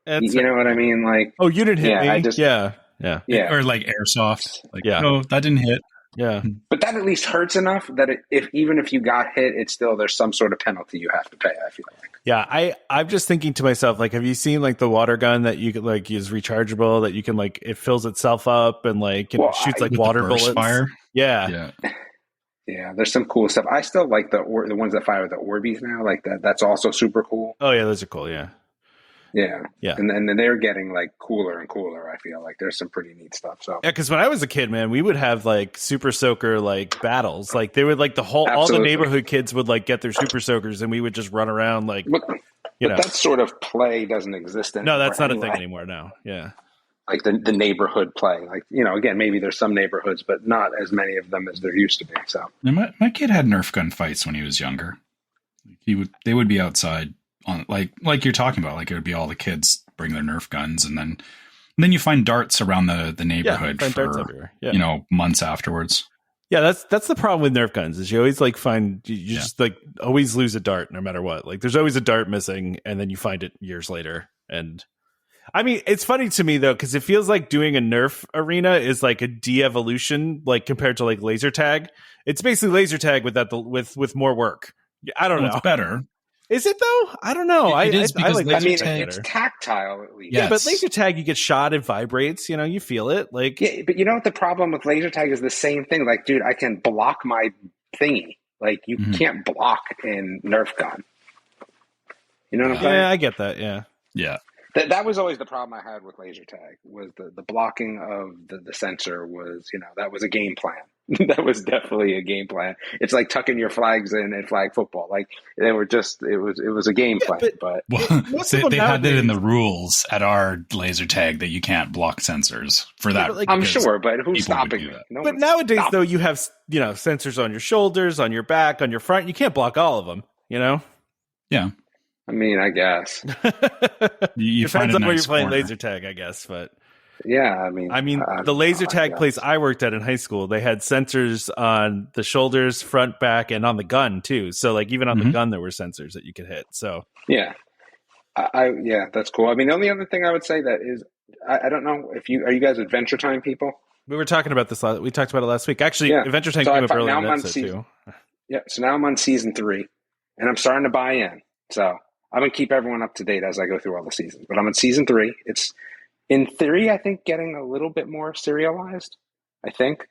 You know what I mean? Like, oh, you didn't hit me. Yeah. Or like airsoft. Like, no, that didn't hit. Yeah. But that at least hurts enough that even if you got hit, it's still there's some sort of penalty you have to pay, I feel like. Yeah, I'm just thinking to myself, like, have you seen like the water gun that you could like use rechargeable that you can like it fills itself up and like shoots like water bullets? Fire? Yeah. Yeah, there's some cool stuff. I still like the ones that fire with the Orbeez now. Like that's also super cool. Oh yeah, those are cool. Yeah. Yeah. And then they're getting like cooler and cooler. I feel like there's some pretty neat stuff. So yeah, because when I was a kid, man, we would have like Super Soaker like battles. Like they would like all the neighborhood kids would like get their Super Soakers, and we would just run around like. But that sort of play doesn't exist anymore. No, that's not a thing anymore. No. Yeah. Like the neighborhood play, like again, maybe there's some neighborhoods, but not as many of them as there used to be. So my kid had Nerf gun fights when he was younger. They would be outside. On like you're talking about, like it would be all the kids bring their Nerf guns, and then you find darts around the neighborhood for months afterwards. Yeah, that's the problem with Nerf guns is you always like find you just like always lose a dart no matter what. Like there's always a dart missing, and then you find it years later. And I mean, it's funny to me though because it feels like doing a Nerf arena is like a de-evolution, like compared to like laser tag. It's basically laser tag with more work. I don't know. It's better. Is it though? I don't know. It is because it's tactile at least. Yes. Yeah, but laser tag, you get shot, it vibrates. You feel it. Like, yeah, but you know what the problem with laser tag is? The same thing. Like, dude, I can block my thingy. Like, you can't block in Nerf gun. You know what I'm saying? Yeah, I get that. Yeah, yeah. That was always the problem I had with laser tag. Was the blocking of the sensor was that was a game plan. That was definitely a game plan. It's like tucking your flags in flag football. Like they were just it was a game plan. But they had that in the rules at our laser tag that you can't block sensors for that. I'm sure, but who's stopping me? But nowadays, though, you have sensors on your shoulders, on your back, on your front. You can't block all of them. Yeah. I mean, I guess. you depends on where you're playing corner. laser tag, I guess, but. Yeah, I mean, the laser tag place I worked at in high school, they had sensors on the shoulders, front, back, and on the gun too. So, like, even on the gun, there were sensors that you could hit. So, yeah, Yeah, that's cool. I mean, the only other thing I would say that is, I don't know if are you guys Adventure Time people? We were talking about this. We talked about it last week. Actually, yeah. Adventure Time came up earlier than that too. Yeah, so now I'm on season 3, and I'm starting to buy in. So I'm going to keep everyone up to date as I go through all the seasons. But I'm in season 3. It's, in theory, I think, getting a little bit more serialized, I think.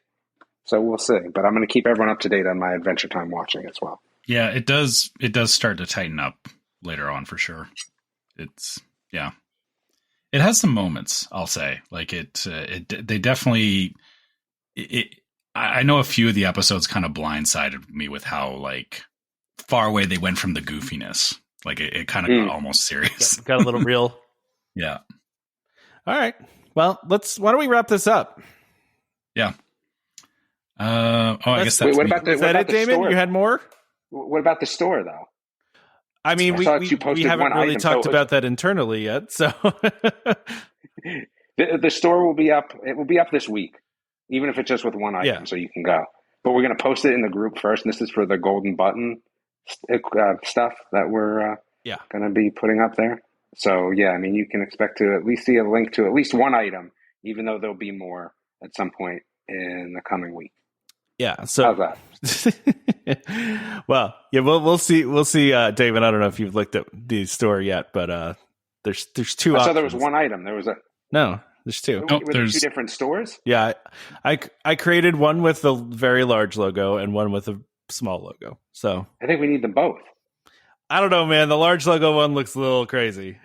So we'll see. But I'm going to keep everyone up to date on my Adventure Time watching as well. Yeah, it does start to tighten up later on for sure. It's, yeah. It has some moments, I'll say. Like they definitely, I know a few of the episodes kind of blindsided me with how like far away they went from the goofiness. Like it kind of got almost serious. Got a little real. Yeah. All right. Well, why don't we wrap this up? Yeah. I guess that's what about it, Damon? Store? You had more? What about the store, though? I mean, we haven't really talked about that internally yet. So the store will be up. It will be up this week, even if it's just with one item, so you can go. But we're going to post it in the group first. And this is for the golden button stuff that we're going to be putting up there. So yeah, I mean, you can expect to at least see a link to at least one item, even though there'll be more at some point in the coming week. Yeah. So how's that? Well, yeah, we'll see. We'll see, David. I don't know if you've looked at the store yet, but there's two. I saw there was one item. There was there's two. Were there 2 different stores? Yeah, I created one with a very large logo and one with a small logo. So I think we need them both. I don't know, man. The large logo one looks a little crazy.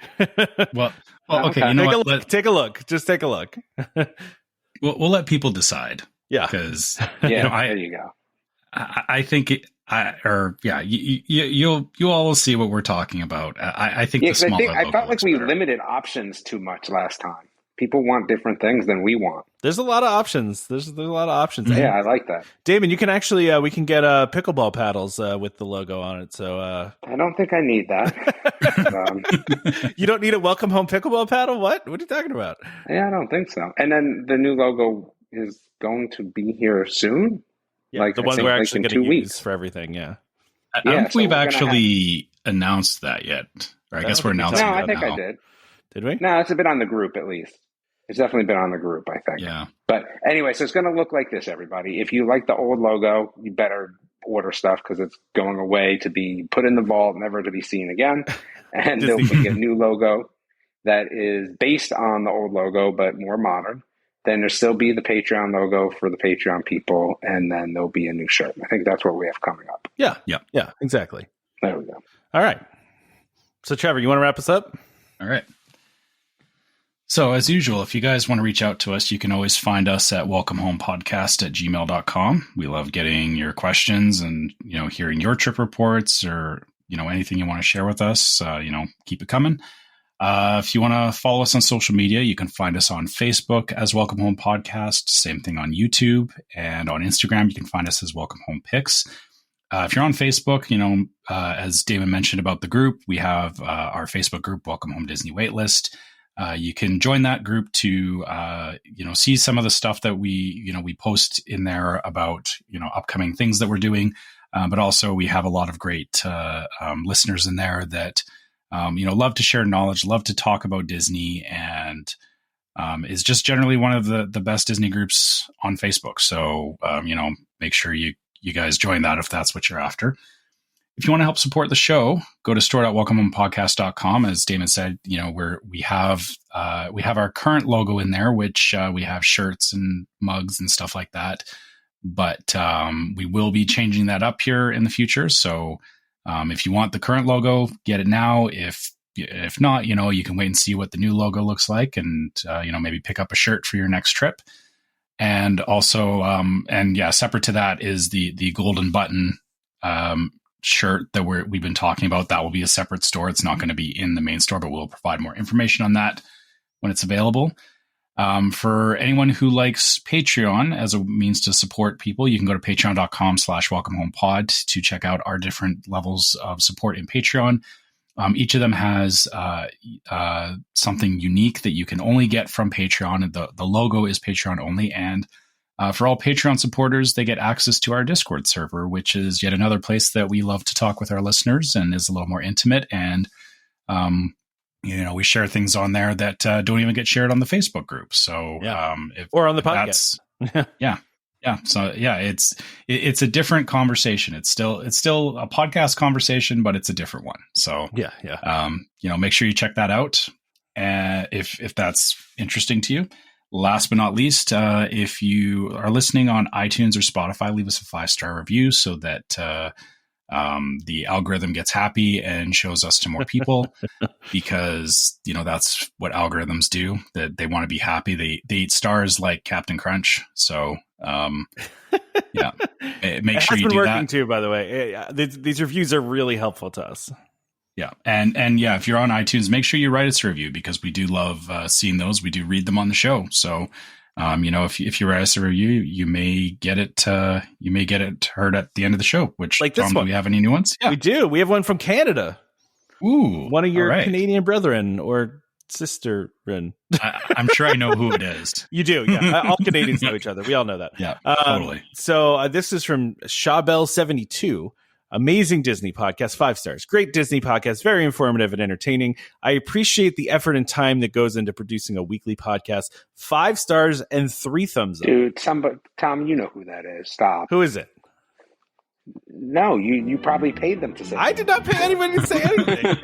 Well, okay. You know what? Take a look. Just take a look. We'll let people decide. Yeah, because there you go. I think you all will see what we're talking about. I think the smaller logo I felt like we better. limited options too much last time. People want different things than we want. There's a lot of options. There's a lot of options. Yeah, I like that. Damon, you can actually we can get pickleball paddles with the logo on it. So I don't think I need that. You don't need a welcome home pickleball paddle? What are you talking about? Yeah, I don't think so. And then the new logo is going to be here soon. Yeah, like the one we're actually going to use for everything. Yeah. I don't think we've actually announced that yet. Or I guess we're announcing. No, I think I did. Did we? No, it's been on the group at least. It's definitely been on the group, I think. Yeah. But anyway, so it's going to look like this, everybody. If you like the old logo, you better order stuff because it's going away to be put in the vault, never to be seen again. And there'll be a new logo that is based on the old logo, but more modern. Then there'll still be the Patreon logo for the Patreon people, and then there'll be a new shirt. I think that's what we have coming up. Yeah, exactly. There we go. All right. So, Trevor, you want to wrap us up? All right. So, as usual, if you guys want to reach out to us, you can always find us at welcomehomepodcast@gmail.com. We love getting your questions and, hearing your trip reports or, anything you want to share with us. Keep it coming. If you want to follow us on social media, you can find us on Facebook as Welcome Home Podcast. Same thing on YouTube, and on Instagram, you can find us as Welcome Home Pics. If you're on Facebook, as Damon mentioned about the group, we have our Facebook group, Welcome Home Disney Waitlist. You can join that group to, see some of the stuff that we post in there about, upcoming things that we're doing. But also we have a lot of great listeners in there that, love to share knowledge, love to talk about Disney, and is just generally one of the best Disney groups on Facebook. So, make sure you guys join that if that's what you're after. If you want to help support the show, go to store.welcomehomepodcast.com. As Damon said, we have our current logo in there, which we have shirts and mugs and stuff like that. But we will be changing that up here in the future. So if you want the current logo, get it now. If not, you can wait and see what the new logo looks like, and maybe pick up a shirt for your next trip. And also, separate to that is the golden button shirt that we've been talking about. That will be a separate store. It's not going to be in the main store, but we'll provide more information on that when it's available. For anyone who likes Patreon as a means to support people, you can go to patreon.com/welcomehomepod to check out our different levels of support in Patreon. Each of them has something unique that you can only get from Patreon. The logo is Patreon only, and for all Patreon supporters, they get access to our Discord server, which is yet another place that we love to talk with our listeners and is a little more intimate. And we share things on there that don't even get shared on the Facebook group. So, or on the podcast. Yeah. So it's a different conversation. It's still a podcast conversation, but it's a different one. So make sure you check that out. If that's interesting to you. Last but not least, if you are listening on iTunes or Spotify, leave us a 5-star review so that the algorithm gets happy and shows us to more people, because that's what algorithms do. That they want to be happy. They eat stars like Captain Crunch. So make sure you do that. It's been working too, by the way. These reviews are really helpful to us. Yeah. And if you're on iTunes, make sure you write us a review, because we do love seeing those. We do read them on the show. So, if you write us a review, you may get it heard at the end of the show, which, like this Tom, one. Do we have any new ones? Yeah. We do. We have one from Canada. Ooh. One of your Canadian brethren or sisterin. I'm sure I know who it is. You do. Yeah. All Canadians know each other. We all know that. Yeah, totally. So this is from Shawbell72. Amazing Disney podcast, 5 stars. Great Disney podcast, very informative and entertaining. I appreciate the effort and time that goes into producing a weekly podcast. 5 stars and 3 thumbs up. Dude, Tom, you know who that is. Stop. Who is it? No, you probably paid them to say. I did not pay anybody to say anything.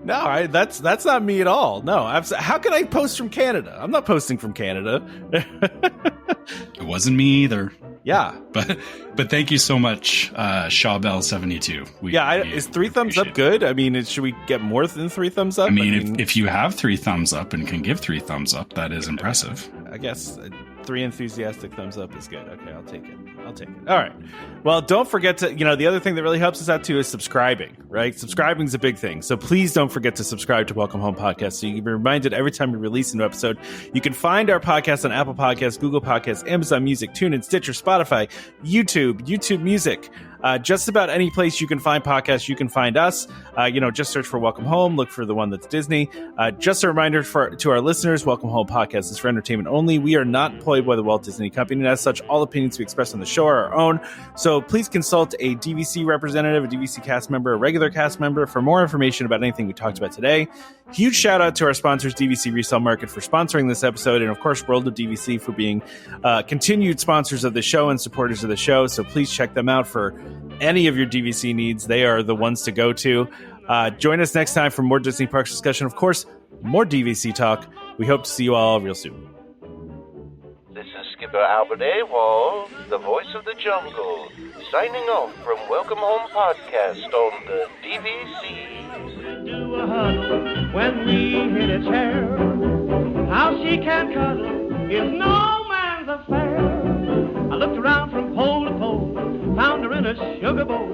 No, that's not me at all. No, how can I post from Canada? I'm not posting from Canada. It wasn't me either. Yeah, but thank you so much, Shawbell72. Is 3 thumbs up good? I mean, should we get more than 3 thumbs up? I mean, if you have 3 thumbs up and can give 3 thumbs up, that is impressive. I guess 3 enthusiastic thumbs up is good. Okay, I'll take it. All right. Well, don't forget to, the other thing that really helps us out too is subscribing, right? Subscribing is a big thing. So please don't forget to subscribe to Welcome Home Podcast so you can be reminded every time we release a new episode. You can find our podcast on Apple Podcasts, Google Podcasts, Amazon Music, TuneIn, Stitcher, Spotify, YouTube Music. Just about any place you can find podcasts, you can find us. Just search for Welcome Home. Look for the one that's Disney. Just a reminder to our listeners, Welcome Home Podcast is for entertainment only. We are not employed by the Walt Disney Company, and as such, all opinions we express on the show are our own. So please consult a DVC representative, a DVC cast member, a regular cast member for more information about anything we talked about today. Huge shout out to our sponsors, DVC Resale Market, for sponsoring this episode, and of course, World of DVC for being continued sponsors of the show and supporters of the show. So please check them out for any of your DVC needs. They are the ones to go to. Join us next time for more Disney Parks discussion. Of course, more DVC talk. We hope to see you all real soon. This is Skipper Albert Awol, the voice of the jungle, signing off from Welcome Home Podcast on the DVC. Do a huddle when we hit its hair. How she can cuddle is no man's affair. I looked around from pole to pole, found her in a sugar bowl.